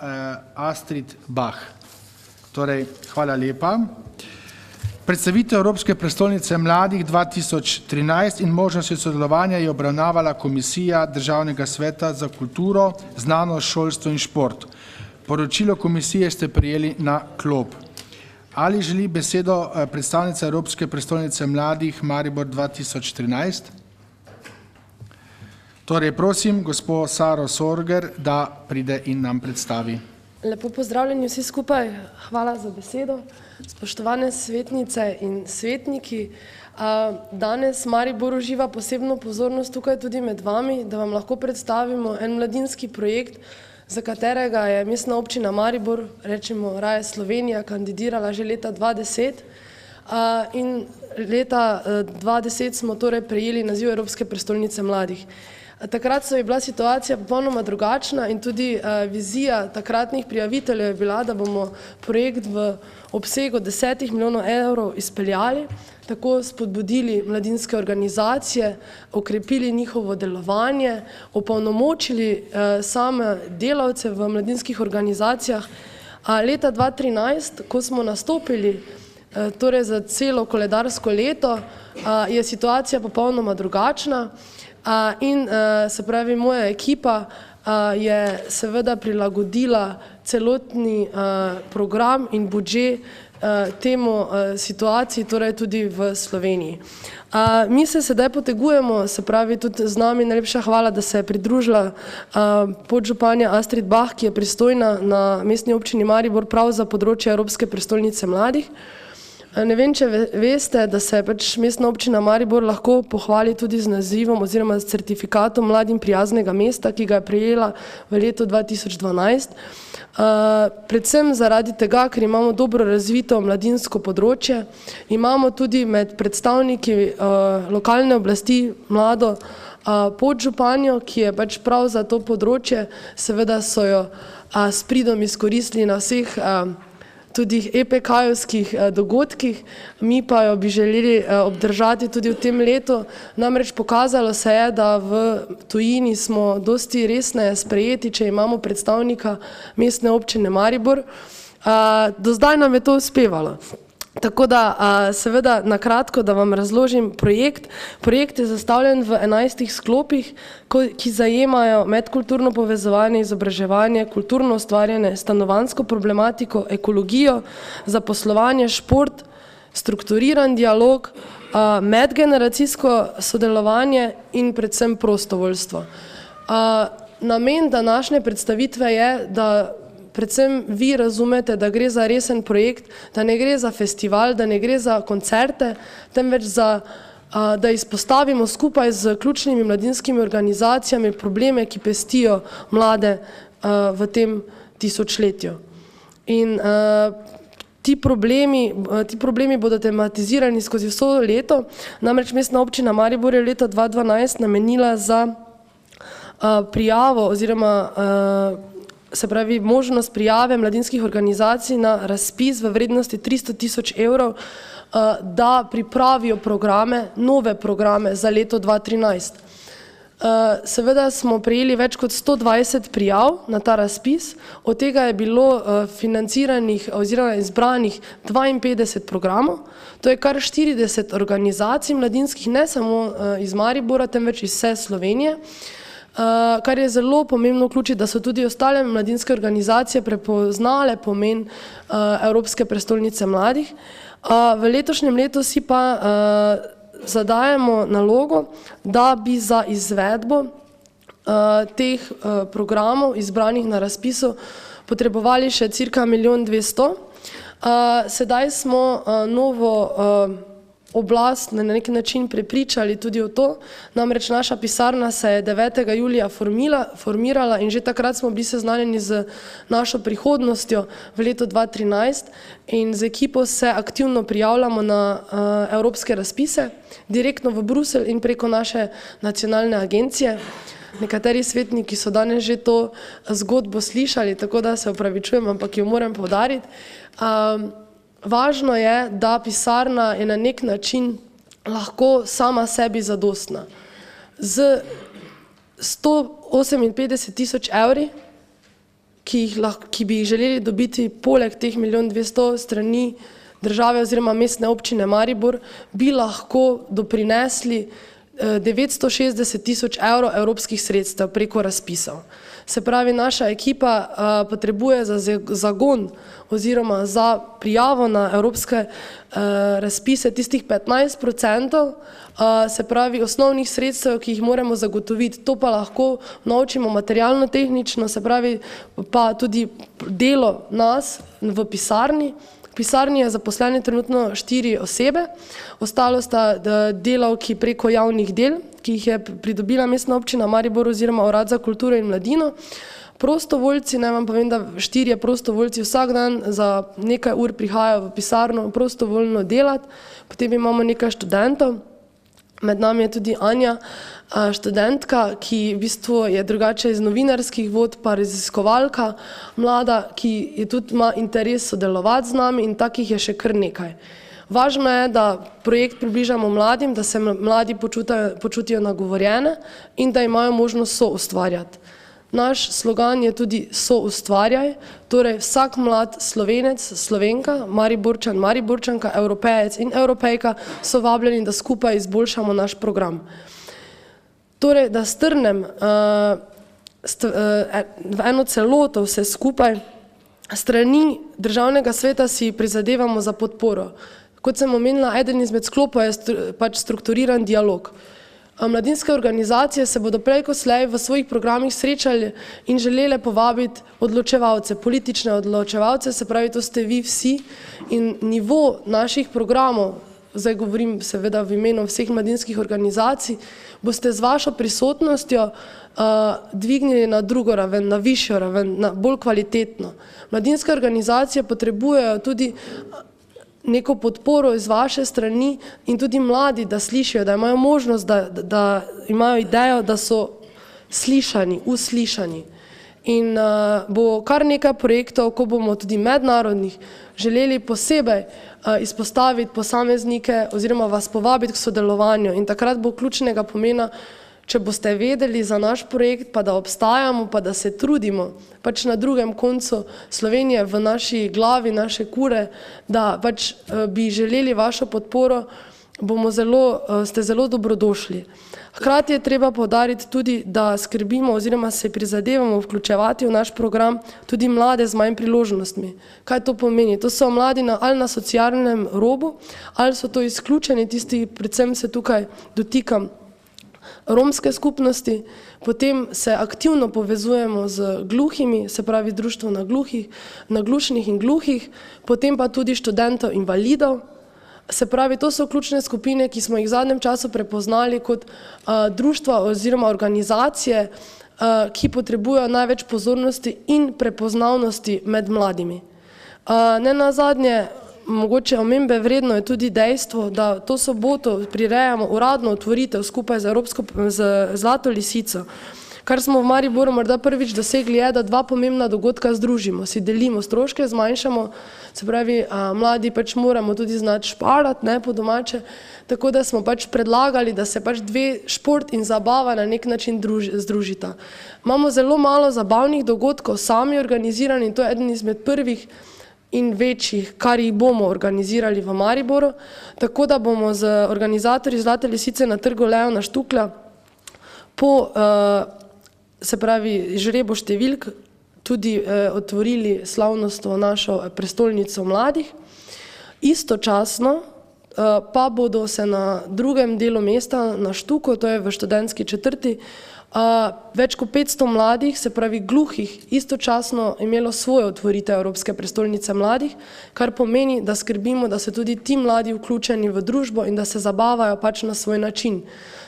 Astrid Bah. Torej, hvala lepa. Predstavitev Evropske prestolnice mladih 2013 in možnosti sodelovanja je obravnavala Komisija Državnega sveta za kulturo, znanost, šolstvo in šport. Poročilo komisije ste prejeli na klop. Ali želi besedo predstavnica Evropske prestolnice mladih Maribor 2013? Torej, prosim, gospod Saro Sorger, da pride in nam predstavi. Lepo pozdravljeni vsi skupaj, hvala za besedo. Spoštovane svetnice in svetniki, danes Maribor uživa posebno pozornost tukaj tudi med vami, da vam lahko predstavimo en mladinski projekt, za katerega je mestna občina Maribor, rečemo raje Slovenija, kandidirala že leta 2010 in leta 2010 smo torej prejeli naziv Evropske prestolnice mladih. Takrat je bila situacija popolnoma drugačna in tudi vizija takratnih prijaviteljev je bila, da bomo projekt v obsegu 10 milijonov evrov izpeljali, tako spodbudili mladinske organizacije, okrepili njihovo delovanje, opolnomočili same delavce v mladinskih organizacijah. Leta 2013, ko smo nastopili torej za celo koledarsko leto, je situacija popolnoma drugačna in se pravi moja ekipa je seveda prilagodila celotni program in budžet temu situaciji, torej tudi v Sloveniji. Mi se sedaj potegujemo, se pravi tudi z nami, najlepša hvala, da se je pridružila podžupanja Astrid Bah, ki je pristojna na mestni občini Maribor prav za področje Evropske prestolnice mladih. Ne vem, če veste, da se pač mestna občina Maribor lahko pohvali tudi z nazivom oziroma s certifikatom mladim prijaznega mesta, ki ga je prejela v letu 2012. Predvsem zaradi tega, ker imamo dobro razvito mladinsko področje, imamo tudi med predstavniki lokalne oblasti mlado podžupanjo, ki je pač prav za to področje, seveda so jo s pridom izkoristili na vseh tudi EPK-jevskih dogodkih, mi pa jo bi želeli obdržati tudi v tem letu. Namreč pokazalo se je, da v tujini smo dosti resneje sprejeti, če imamo predstavnika mestne občine Maribor. Do zdaj nam je to uspevalo. Tako da seveda na kratko, da vam razložim projekt. Projekt je zastavljen v 11 sklopih, ki zajemajo medkulturno povezovanje, izobraževanje, kulturno ustvarjanje, stanovanjsko problematiko, ekologijo, zaposlovanje, šport, strukturiran dialog, medgeneracijsko sodelovanje in predvsem prostovoljstvo. Namen današnje predstavitve je, da predvsem vi razumete, da gre za resen projekt, da ne gre za festival, da ne gre za koncerte, temveč da izpostavimo skupaj z ključnimi mladinskimi organizacijami probleme, ki pestijo mlade v tem tisočletju. In ti problemi bodo tematizirani skozi vso leto, namreč mestna občina Maribor je leta 2012 namenila za prijavo oziroma se pravi možnost prijave mladinskih organizacij na razpis v vrednosti 300 000 evrov, da pripravijo programe, nove programe za leto 2013. Seveda smo prejeli več kot 120 prijav na ta razpis, od tega je bilo financiranih oziroma izbranih 52 programov, to je kar 40 organizacij mladinskih, ne samo iz Maribora, temveč iz vse Slovenije. Kar je zelo pomembno vključiti, da so tudi ostale mladinske organizacije prepoznale pomen Evropske prestolnice mladih. V letošnjem letu si pa zadajemo nalogo, da bi za izvedbo teh programov izbranih na razpisu potrebovali še cirka 1 200 000. Sedaj smo novo oblast na neki način prepričali tudi o to, namreč naša pisarna se je 9. julija formirala in že takrat smo bili seznanjeni z našo prihodnostjo v letu 2013 in z ekipo se aktivno prijavljamo na evropske razpise, direktno v Bruselj in preko naše nacionalne agencije. Nekateri svetniki so danes že to zgodbo slišali, tako da se opravičujem, ampak jo moram poudariti. Važno je, da pisarna je na nek način lahko sama sebi zadostna. Z 158 000 evri, ki bi jih želeli dobiti poleg teh 1 200 000 strani države oziroma mestne občine Maribor, bi lahko doprinesli 960 000 evrov evropskih sredstev preko razpisov. Se pravi, naša ekipa potrebuje za zagon oziroma za prijavo na evropske razpise tistih 15%, se pravi osnovnih sredstev, ki jih moramo zagotoviti. To pa lahko naučimo materialno-tehnično, se pravi pa tudi delo nas v pisarni. V pisarni je zaposlene trenutno 4 osebe, ostalo sta delavki preko javnih del, ki jih je pridobila mestna občina Maribor oziroma Urad za kulturo in mladino. Prostovoljci, naj vam povem, da 4 prostovoljci vsak dan za nekaj ur prihajajo v pisarno prostovoljno delati, potem imamo nekaj študentov Med nami je tudi Anja, študentka, ki v bistvu je drugače iz novinarskih vod, pa raziskovalka, mlada, ki je tudi ima interes sodelovati z nami in takih je še kar nekaj. Važno je, da projekt približamo mladim, da se mladi počutijo nagovorjene in da imajo možnost soustvarjati. Naš slogan je tudi soustvarjaj, torej vsak mlad Slovenec, Slovenka, Mariborčan, Mariborčanka, Evropejec in Evropejka so vabljeni, da skupaj izboljšamo naš program. Torej, da strnem v eno celoto vse skupaj, strani Državnega sveta si prizadevamo za podporo. Kot sem omenila, eden izmed sklopov je pač strukturiran dialog. Mladinske organizacije se bodo prej kot slej v svojih programih srečali in želele povabiti odločevalce, politične odločevalce, se pravi, to ste vi vsi in nivo naših programov, zdaj govorim seveda v imenu vseh mladinskih organizacij, boste z vašo prisotnostjo dvignili na drugo raven, na višjo raven, na bolj kvalitetno. Mladinske organizacije potrebujejo tudi neko podporo iz vaše strani in tudi mladi, da slišijo, da imajo možnost, da imajo idejo, da so slišani, uslišani. In bo kar nekaj projektov, ko bomo tudi mednarodnih želeli posebej izpostaviti posameznike oziroma vas povabiti k sodelovanju. In takrat bo ključnega pomena, če boste vedeli za naš projekt, pa da obstajamo, pa da se trudimo, pač na drugem koncu Slovenije, v naši glavi, naše kure, da pač bi želeli vašo podporo, ste zelo dobrodošli. Hkrati je treba poudariti tudi, da skrbimo oziroma se prizadevamo vključevati v naš program tudi mlade z manj priložnostmi. Kaj to pomeni? To so mladi ali na socialnem robu, ali so to izključeni tisti, predvsem se tukaj dotikam romske skupnosti, potem se aktivno povezujemo z gluhimi, se pravi društvo naglušnih in gluhih, potem pa tudi študentov invalidov. Se pravi, to so ključne skupine, ki smo jih v zadnjem času prepoznali kot društva oziroma organizacije, ki potrebujejo največ pozornosti in prepoznavnosti med mladimi. Ne nazadnje, mogoče omembe vredno je tudi dejstvo, da to soboto prirejamo uradno otvoritev skupaj z Zlato lisico. Kar smo v Mariboru morda prvič dosegli je, da dva pomembna dogodka združimo, si delimo stroške, zmanjšamo, se pravi, mladi pač moramo tudi znati šparati, ne, po domače, tako da smo pač predlagali, da se pač dve šport in zabava na nek način združita. Imamo zelo malo zabavnih dogodkov, sami organizirani, to je eden izmed prvih in večjih, kar jih bomo organizirali v Mariboru, tako da bomo z organizatorji Zlate lisice na Trgu Leona Štuklja po se pravi, žrebo številk tudi otvorili slavnostno našo prestolnico mladih. Istočasno pa bodo se na drugem delu mesta, na Štuku, to je v študentski četrti, več kot 500 mladih, se pravi gluhih, istočasno imelo svojo otvoritev Evropske prestolnice mladih, kar pomeni, da skrbimo, da so tudi ti mladi vključeni v družbo in da se zabavajo pač na svoj način,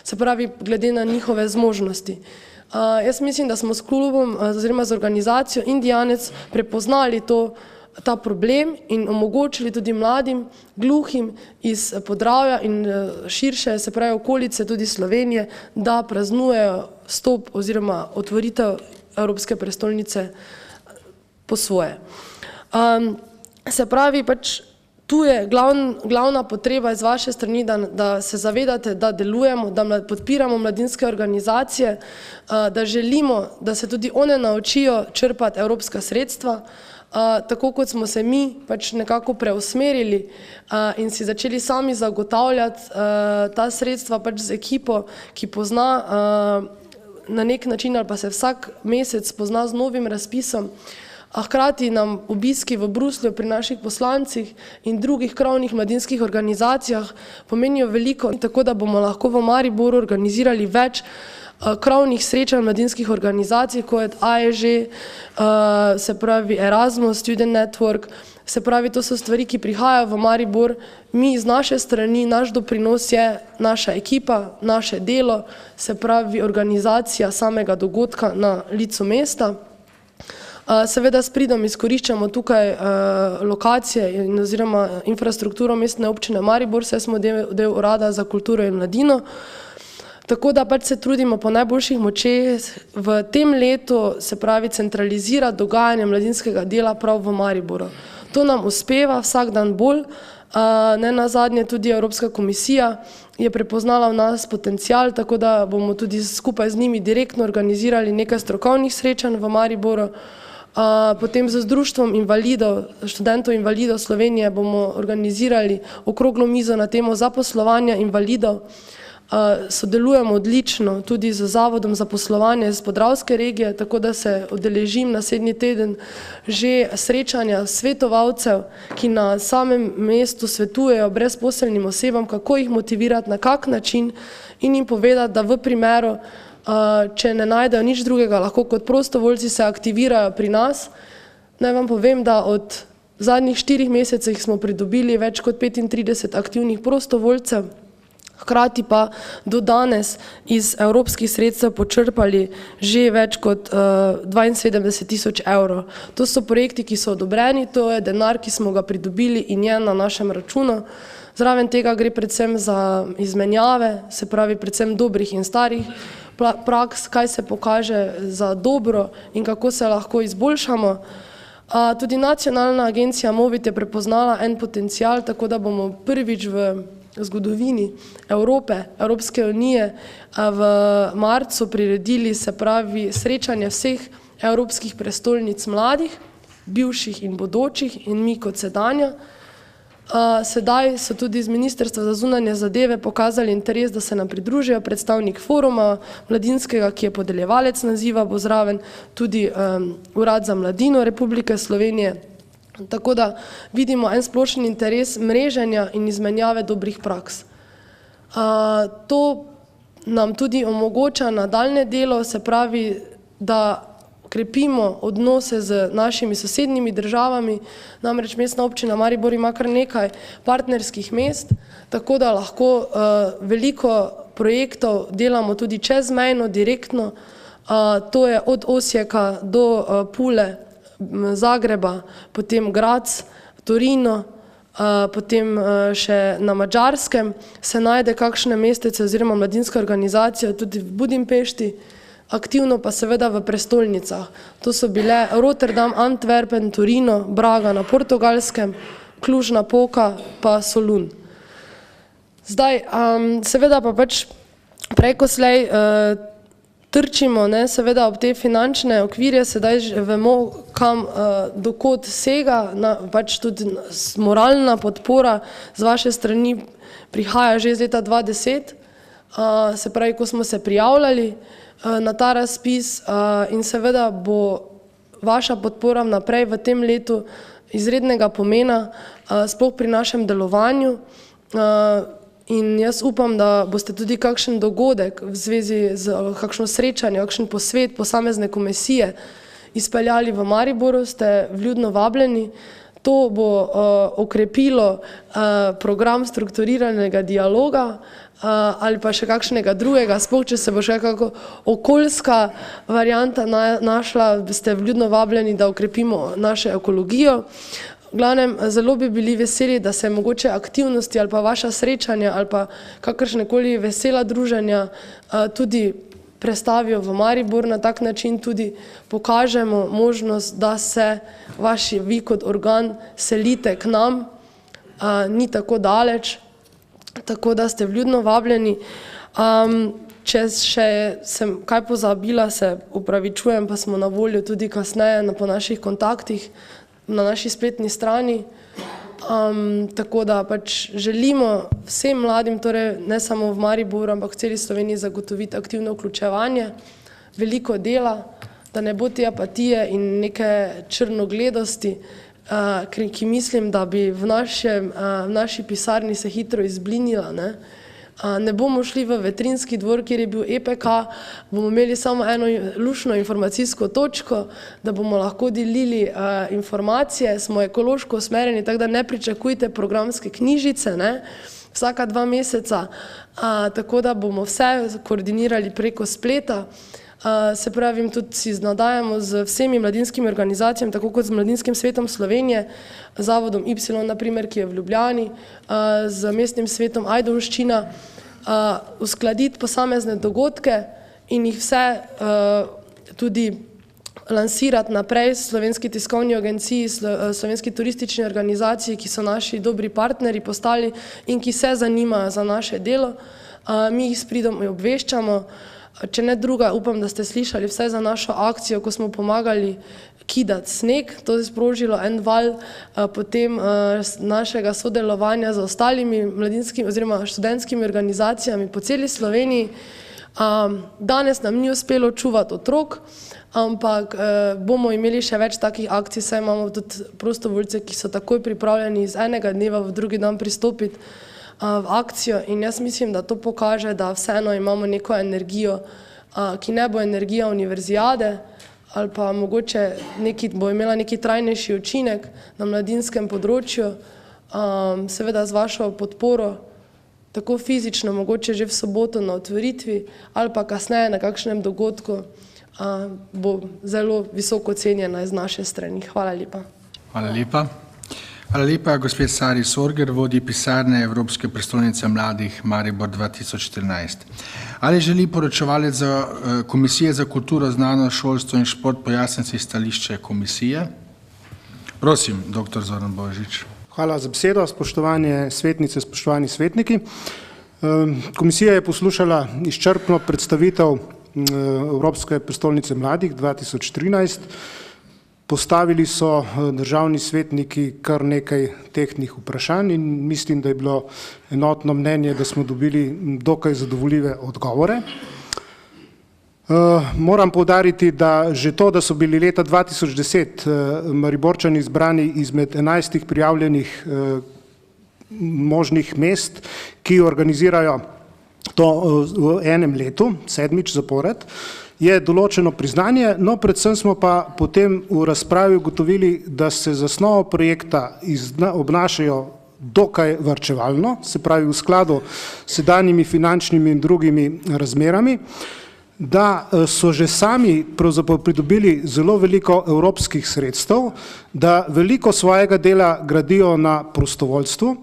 se pravi, glede na njihove zmožnosti. Jaz mislim, da smo s klubom oziroma z organizacijo Indijanec prepoznali ta problem in omogočili tudi mladim, gluhim iz Podravja in širše, se pravi okolice tudi Slovenije, da praznujejo vstop oziroma otvoritev Evropske prestolnice po svoje. Se pravi, pač tu je glavna potreba iz vaše strani, da se zavedate, da delujemo, da podpiramo mladinske organizacije, da želimo, da se tudi one naučijo črpati evropska sredstva, tako kot smo se mi pač nekako preusmerili in si začeli sami zagotavljati ta sredstva pač z ekipo, ki pozna na nek način ali pa se vsak mesec pozna z novim razpisom, a hkrati nam obiski v Bruslju pri naših poslancih in drugih krovnih mladinskih organizacijah pomenijo veliko, tako da bomo lahko v Mariboru organizirali več krovnih srečanj mladinskih organizacij, kot AEŽ, se pravi Erasmus, Student Network, se pravi, to so stvari, ki prihajajo v Maribor, mi iz naše strani, naš doprinos je naša ekipa, naše delo, se pravi organizacija samega dogodka na licu mesta. Seveda s pridom izkoriščamo tukaj lokacije oziroma infrastrukturo mestne občine Maribor, saj smo del Urada za kulturo in mladino. Tako da pač se trudimo po najboljših močeh v tem letu, se pravi, centralizirati dogajanje mladinskega dela prav v Mariboru. To nam uspeva vsak dan bolj, ne nazadnje tudi Evropska komisija je prepoznala v nas potencial, tako da bomo tudi skupaj z njimi direktno organizirali nekaj strokovnih srečanj v Mariboru. Potem z Društvom invalidov, študentov invalidov Slovenije bomo organizirali okroglo mizo na temo zaposlovanja invalidov. Sodelujemo odlično tudi z Zavodom za poslovanje z Podravske regije, tako da se udeležim naslednji teden že srečanja svetovalcev, ki na samem mestu svetujejo brezposelnim osebam, kako jih motivirati, na kak način in jim povedati, da v primeru, če ne najdejo nič drugega, lahko kot prostovoljci se aktivirajo pri nas. Naj vam povem, da od zadnjih 4 mesecih smo pridobili več kot 35 aktivnih prostovoljcev, hkrati pa do danes iz evropskih sredstev počrpali že več kot 72 000 evrov. To so projekti, ki so odobreni, to je denar, ki smo ga pridobili in je na našem računu. Zraven tega gre predvsem za izmenjave, se pravi predvsem dobrih in starih praks, kaj se pokaže za dobro in kako se lahko izboljšamo. Tudi nacionalna agencija Movit je prepoznala en potencial, tako da bomo prvič v zgodovini Evropske unije v marcu priredili, se pravi, srečanje vseh evropskih prestolnic mladih, bivših in bodočih in mi kot sedanja. Sedaj so tudi z Ministrstva za zunanje zadeve pokazali interes, da se nam pridružijo predstavnik foruma mladinskega, ki je podeljevalec naziva, bo zraven tudi Urad za mladino Republike Slovenije. Tako da vidimo en splošen interes mreženja in izmenjave dobrih praks. To nam tudi omogoča nadaljnje delo, se pravi, da krepimo odnose z našimi sosednjimi državami, namreč Mestna občina Maribor ima kar nekaj partnerskih mest, tako da lahko veliko projektov delamo tudi čezmejno, direktno, to je od Osijeka do Pule, Zagreba, potem Graz, Torino, potem še na Madžarskem se najde kakšne mestece oziroma mladinska organizacija tudi v Budimpešti, aktivno pa seveda v prestolnicah. To so bile Rotterdam, Antwerpen, Torino, Braga na Portugalskem, Cluj-Napoca pa Solun. Zdaj, seveda pa pač preko slej trčimo, seveda ob te finančne okvirje, sedaj vemo, kam dokot sega, pač tudi moralna podpora z vaše strani prihaja že iz leta 2010, se pravi, ko smo se prijavljali na ta razpis in seveda bo vaša podpora naprej v tem letu izrednega pomena, sploh pri našem delovanju. In jaz upam, da boste tudi kakšen dogodek v zvezi z kakšno srečanje, kakšen posvet posamezne komisije izpeljali v Mariboru, ste vljudno vabljeni. To bo okrepilo program strukturiranega dialoga ali pa še kakšnega drugega, sploh če se bo še kako okoljska varianta našla, ste vljudno vabljeni, da okrepimo našo ekologijo. V glavnem, zelo bi bili veseli, da se mogoče aktivnosti ali pa vaša srečanja ali pa kakršnekoli vesela druženja tudi prestavijo v Maribor, na tak način tudi pokažemo možnost, da se vi kot organ selite k nam, ni tako daleč, tako da ste vljudno vabljeni. Če še sem kaj pozabila, se upravičujem, pa smo na voljo tudi kasneje po naših kontaktih, na naši spletni strani, tako da pač želimo vsem mladim, torej ne samo v Mariboru, ampak v celi Sloveniji zagotoviti aktivno vključevanje, veliko dela, da ne bo te apatije in neke črnogledosti, ki mislim, da bi v naši pisarni se hitro izblinila. Ne bomo šli v Vetrinski dvor, kjer je bil EPK, bomo imeli samo eno lušno informacijsko točko, da bomo lahko delili informacije, smo ekološko usmerjeni, tako da ne pričakujte programske knjižice, vsaka 2 meseca, tako da bomo vse koordinirali preko spleta. Se pravi, tudi si nadajamo z vsemi mladinskimi organizacijami, tako kot z Mladinskim svetom Slovenije, Zavodom Y, naprimer, ki je v Ljubljani, z mestnim svetom Ajdovščina, uskladiti posamezne dogodke in jih vse tudi lansirati naprej Slovenski tiskovni agenciji, Slovenski turistični organizaciji, ki so naši dobri partneri postali in ki se zanimajo za naše delo. Mi jih s pridom obveščamo. Če ne druga, upam, da ste slišali vse za našo akcijo, ko smo pomagali kidati sneg. To je sprožilo en val potem našega sodelovanja z ostalimi mladinskimi oziroma študentskimi organizacijami po celi Sloveniji. Danes nam ni uspelo čuvati otrok, ampak bomo imeli še več takih akcij, saj imamo tudi prostovoljce, ki so takoj pripravljeni iz enega dneva v drugi dan pristopiti v akcijo in jaz mislim, da to pokaže, da vseeno imamo neko energijo, ki ne bo energija univerzijade ali pa mogoče bo imela neki trajnejši učinek na mladinskem področju, seveda z vašo podporo, tako fizično, mogoče že v soboto na otvoritvi ali pa kasneje na kakšnem dogodku, bo zelo visoko cenjena iz naše strani. Hvala lepa. Hvala lepa. Hvala lepa, gospod Sari Sorger, vodji pisarne Evropske prestolnice mladih Maribor 2014. Ali želi poročevalec za Komisije za kulturo, znanost, šolstvo in šport pojasniti stališče komisije? Prosim, dr. Zoran Božič. Hvala za besedo, spoštovane svetnice, spoštovani svetniki. Komisija je poslušala izčrpno predstavitev Evropske prestolnice mladih 2013. Postavili so državni svetniki kar nekaj tehtnih vprašanj in mislim, da je bilo enotno mnenje, da smo dobili dokaj zadovoljive odgovore. Moram poudariti, da že to, da so bili leta 2010 Mariborčani izbrani izmed 11 prijavljenih možnih mest, ki organizirajo to v enem letu, 7. zapored, je določeno priznanje, no predvsem smo pa potem v razpravi ugotovili, da se za osnovo projekta obnašajo dokaj varčevalno, se pravi v skladu s sedanjimi finančnimi in drugimi razmerami, da so že sami pravzaprav pridobili zelo veliko evropskih sredstev, da veliko svojega dela gradijo na prostovoljstvu,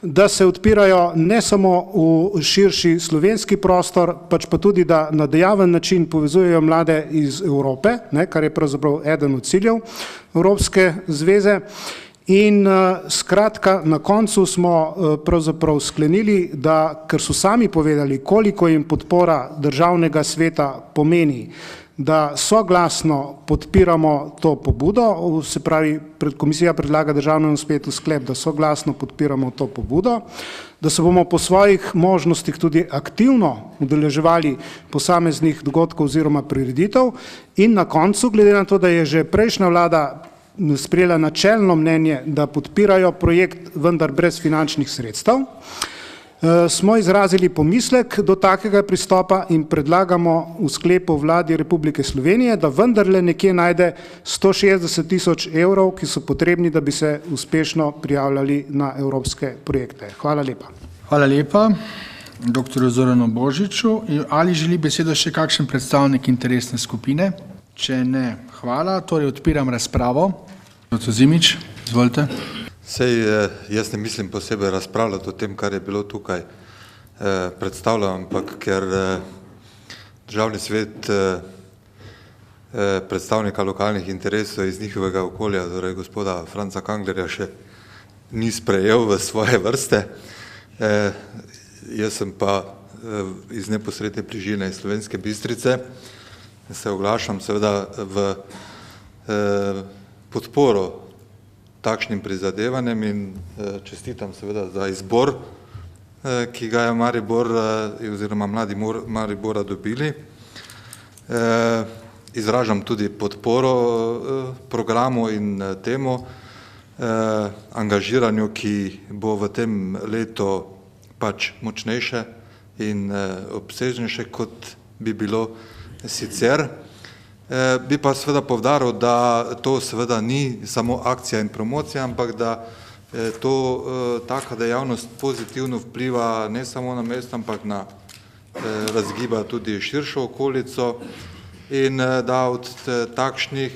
da se odpirajo ne samo v širši slovenski prostor, pač pa tudi, da na dejaven način povezujejo mlade iz Evrope, kar je pravzaprav eden od ciljev Evropske zveze. In skratka, na koncu smo pravzaprav sklenili, da, ker so sami povedali, koliko jim podpora državnega sveta pomeni, da soglasno podpiramo to pobudo, se pravi, komisija predlaga državnemu svetu sklep, da soglasno podpiramo to pobudo, da se bomo po svojih možnostih tudi aktivno udeleževali posameznih dogodkov oziroma prireditev in na koncu, glede na to, da je že prejšnja vlada sprejela načelno mnenje, da podpirajo projekt, vendar brez finančnih sredstev, smo izrazili pomislek do takega pristopa in predlagamo v sklepu vladi Republike Slovenije, da vendarle nekje najde 160 000 evrov, ki so potrebni, da bi se uspešno prijavljali na evropske projekte. Hvala lepa. Hvala lepa, dr. Zoranu Božiču. Ali želi besedo še kakšen predstavnik interesne skupine? Če ne, hvala. Torej odpiram razpravo. Dr. Zimič, izvolite. Sej jaz ne mislim posebej razpravljati o tem, kar je bilo tukaj predstavljeno, ampak ker državni svet predstavnika lokalnih interesov iz njihovega okolja, torej gospoda Franca Kanglerja, še ni sprejel v svoje vrste. Jaz sem pa iz neposredne bližine iz Slovenske Bistrice, se oglašam seveda v podporo takšnim prizadevanjem in čestitam seveda za izbor, ki ga je Maribor oziroma mladi Maribora dobili. Izražam tudi podporo programu in temu angažiranju, ki bo v tem letu pač močnejše in obsežnejše, kot bi bilo sicer. Bi pa seveda povdaril, da to seveda ni samo akcija in promocija, ampak da to taka dejavnost pozitivno vpliva ne samo na mesto, ampak na razgiba tudi širšo okolico in da od takšnih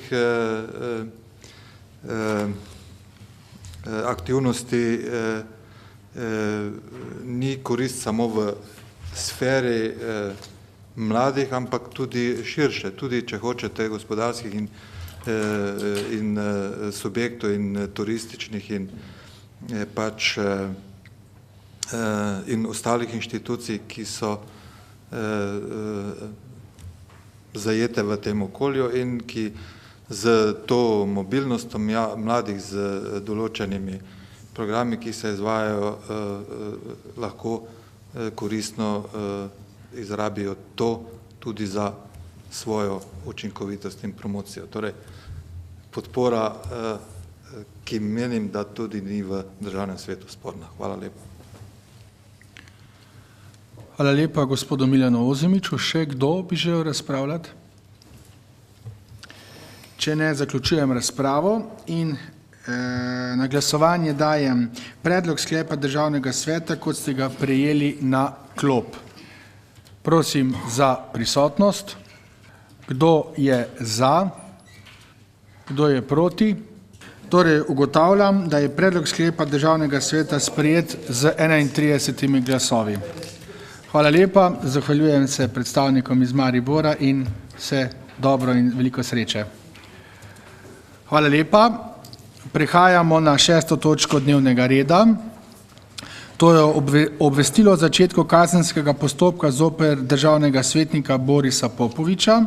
aktivnosti ni korist samo v sferi mladih, ampak tudi širše, tudi če hočete gospodarskih in subjektov in turističnih in pač in ostalih inštitucij, ki so zajete v tem okolju in ki z to mobilnostjo mladih z določenimi programi, ki se izvajajo, lahko koristno izrabijo to tudi za svojo učinkovitost in promocijo. Torej, podpora, ki menim, da tudi ni v državnem svetu sporna. Hvala lepa. Hvala lepa gospodu Miljanu Ozimiču. Še kdo bi želel razpravljati? Če ne, zaključujem razpravo in na glasovanje dajem predlog sklepa Državnega sveta, kot ste ga prejeli na klop. Prosim za prisotnost. Kdo je za? Kdo je proti? Torej ugotavljam, da je predlog sklepa Državnega sveta sprejet z 31 glasovi. Hvala lepa, zahvaljujem se predstavnikom iz Maribora in vse dobro in veliko sreče. Hvala lepa. Prehajamo na 6. točko dnevnega reda. To je obvestilo o začetku kazenskega postopka zoper državnega svetnika Borisa Popoviča.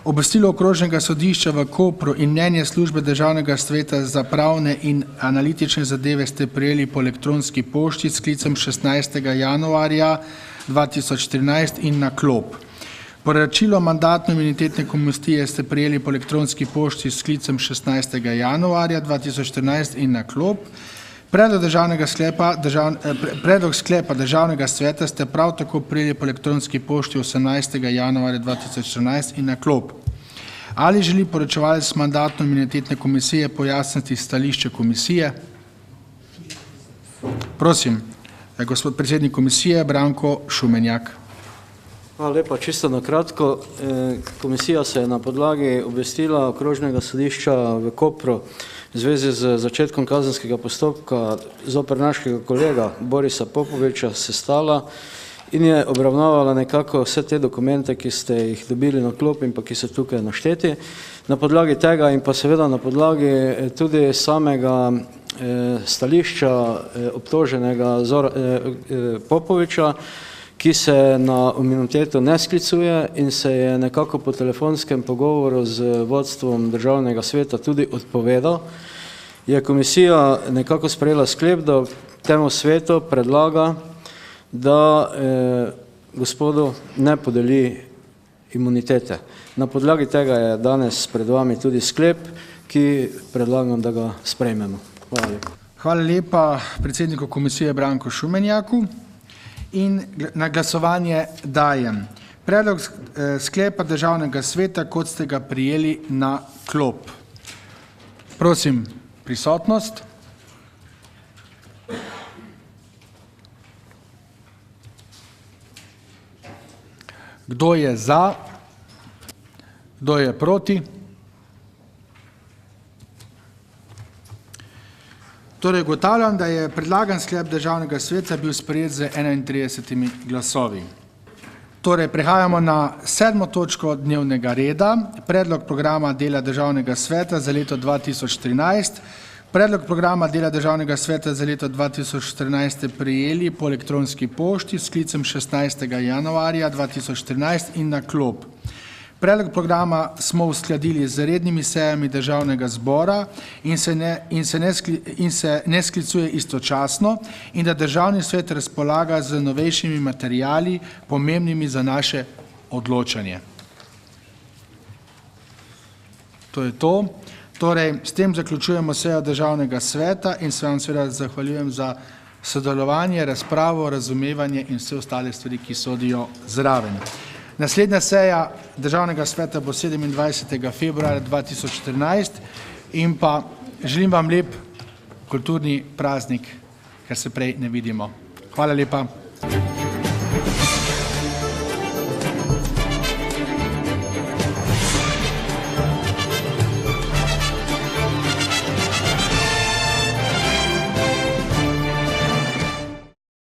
Obvestilo okrožnega sodišča v Kopru in mnenje službe Državnega sveta za pravne in analitične zadeve ste prejeli po elektronski pošti s sklicem 16. januarja 2014 in na klop. Poročilo mandatno-imunitetne komisije ste prejeli po elektronski pošti s sklicem 16. januarja 2014 in na klop. Predlog sklepa Državnega sveta ste prav tako prejeli po elektronski pošti 18. januarja 2014 in na klop. Ali želi poročevalec mandatno-imunitetne komisije pojasniti stališče komisije? Prosim, gospod predsednik komisije Branko Šumenjak. Hvala lepa, čisto na kratko. Komisija se je na podlagi obvestila okrožnega sodišča v Kopru v zvezi z začetkom kazenskega postopka zoper našega kolega Borisa Popoviča sestala in je obravnavala nekako vse te dokumente, ki ste jih dobili na klop in pa ki so tukaj našteti. Na podlagi tega in pa seveda na podlagi tudi samega stališča obtoženega Popoviča, ki se na imuniteto ne sklicuje in se je nekako po telefonskem pogovoru z vodstvom Državnega sveta tudi odpovedal, je komisija nekako sprejela sklep, da temu svetu predlaga, da gospodu ne podeli imunitete. Na podlagi tega je danes pred vami tudi sklep, ki predlagam, da ga sprejmemo. Hvala lepa. Hvala lepa predsedniku komisije Branku Šumenjaku. In na glasovanje dajem predlog sklepa Državnega sveta, kot ste ga prijeli na klop. Prosim, prisotnost. Kdo je za? Kdo je proti? Torej, ugotavljam, da je predlagan sklep Državnega sveta bil sprejet z 31 glasovi. Torej, prehajamo na 7. točko dnevnega reda, predlog programa dela Državnega sveta za leto 2013. Predlog programa dela Državnega sveta za leto 2014 ste prejeli po elektronski pošti s sklicem 16. januarja 2014 in na klop. Predlog programa smo uskladili z rednimi sejami Državnega zbora in se ne sklicuje istočasno in da Državni svet razpolaga z novejšimi materiali, pomembnimi za naše odločanje. To je to. Torej, s tem zaključujemo sejo Državnega sveta in se vam seveda zahvaljujem za sodelovanje, razpravo, razumevanje in vse ostale stvari, ki sodijo zraven. Naslednja seja Državnega sveta bo 27. februarja 2014 in pa želim vam lep kulturni praznik, ker se prej ne vidimo. Hvala lepa.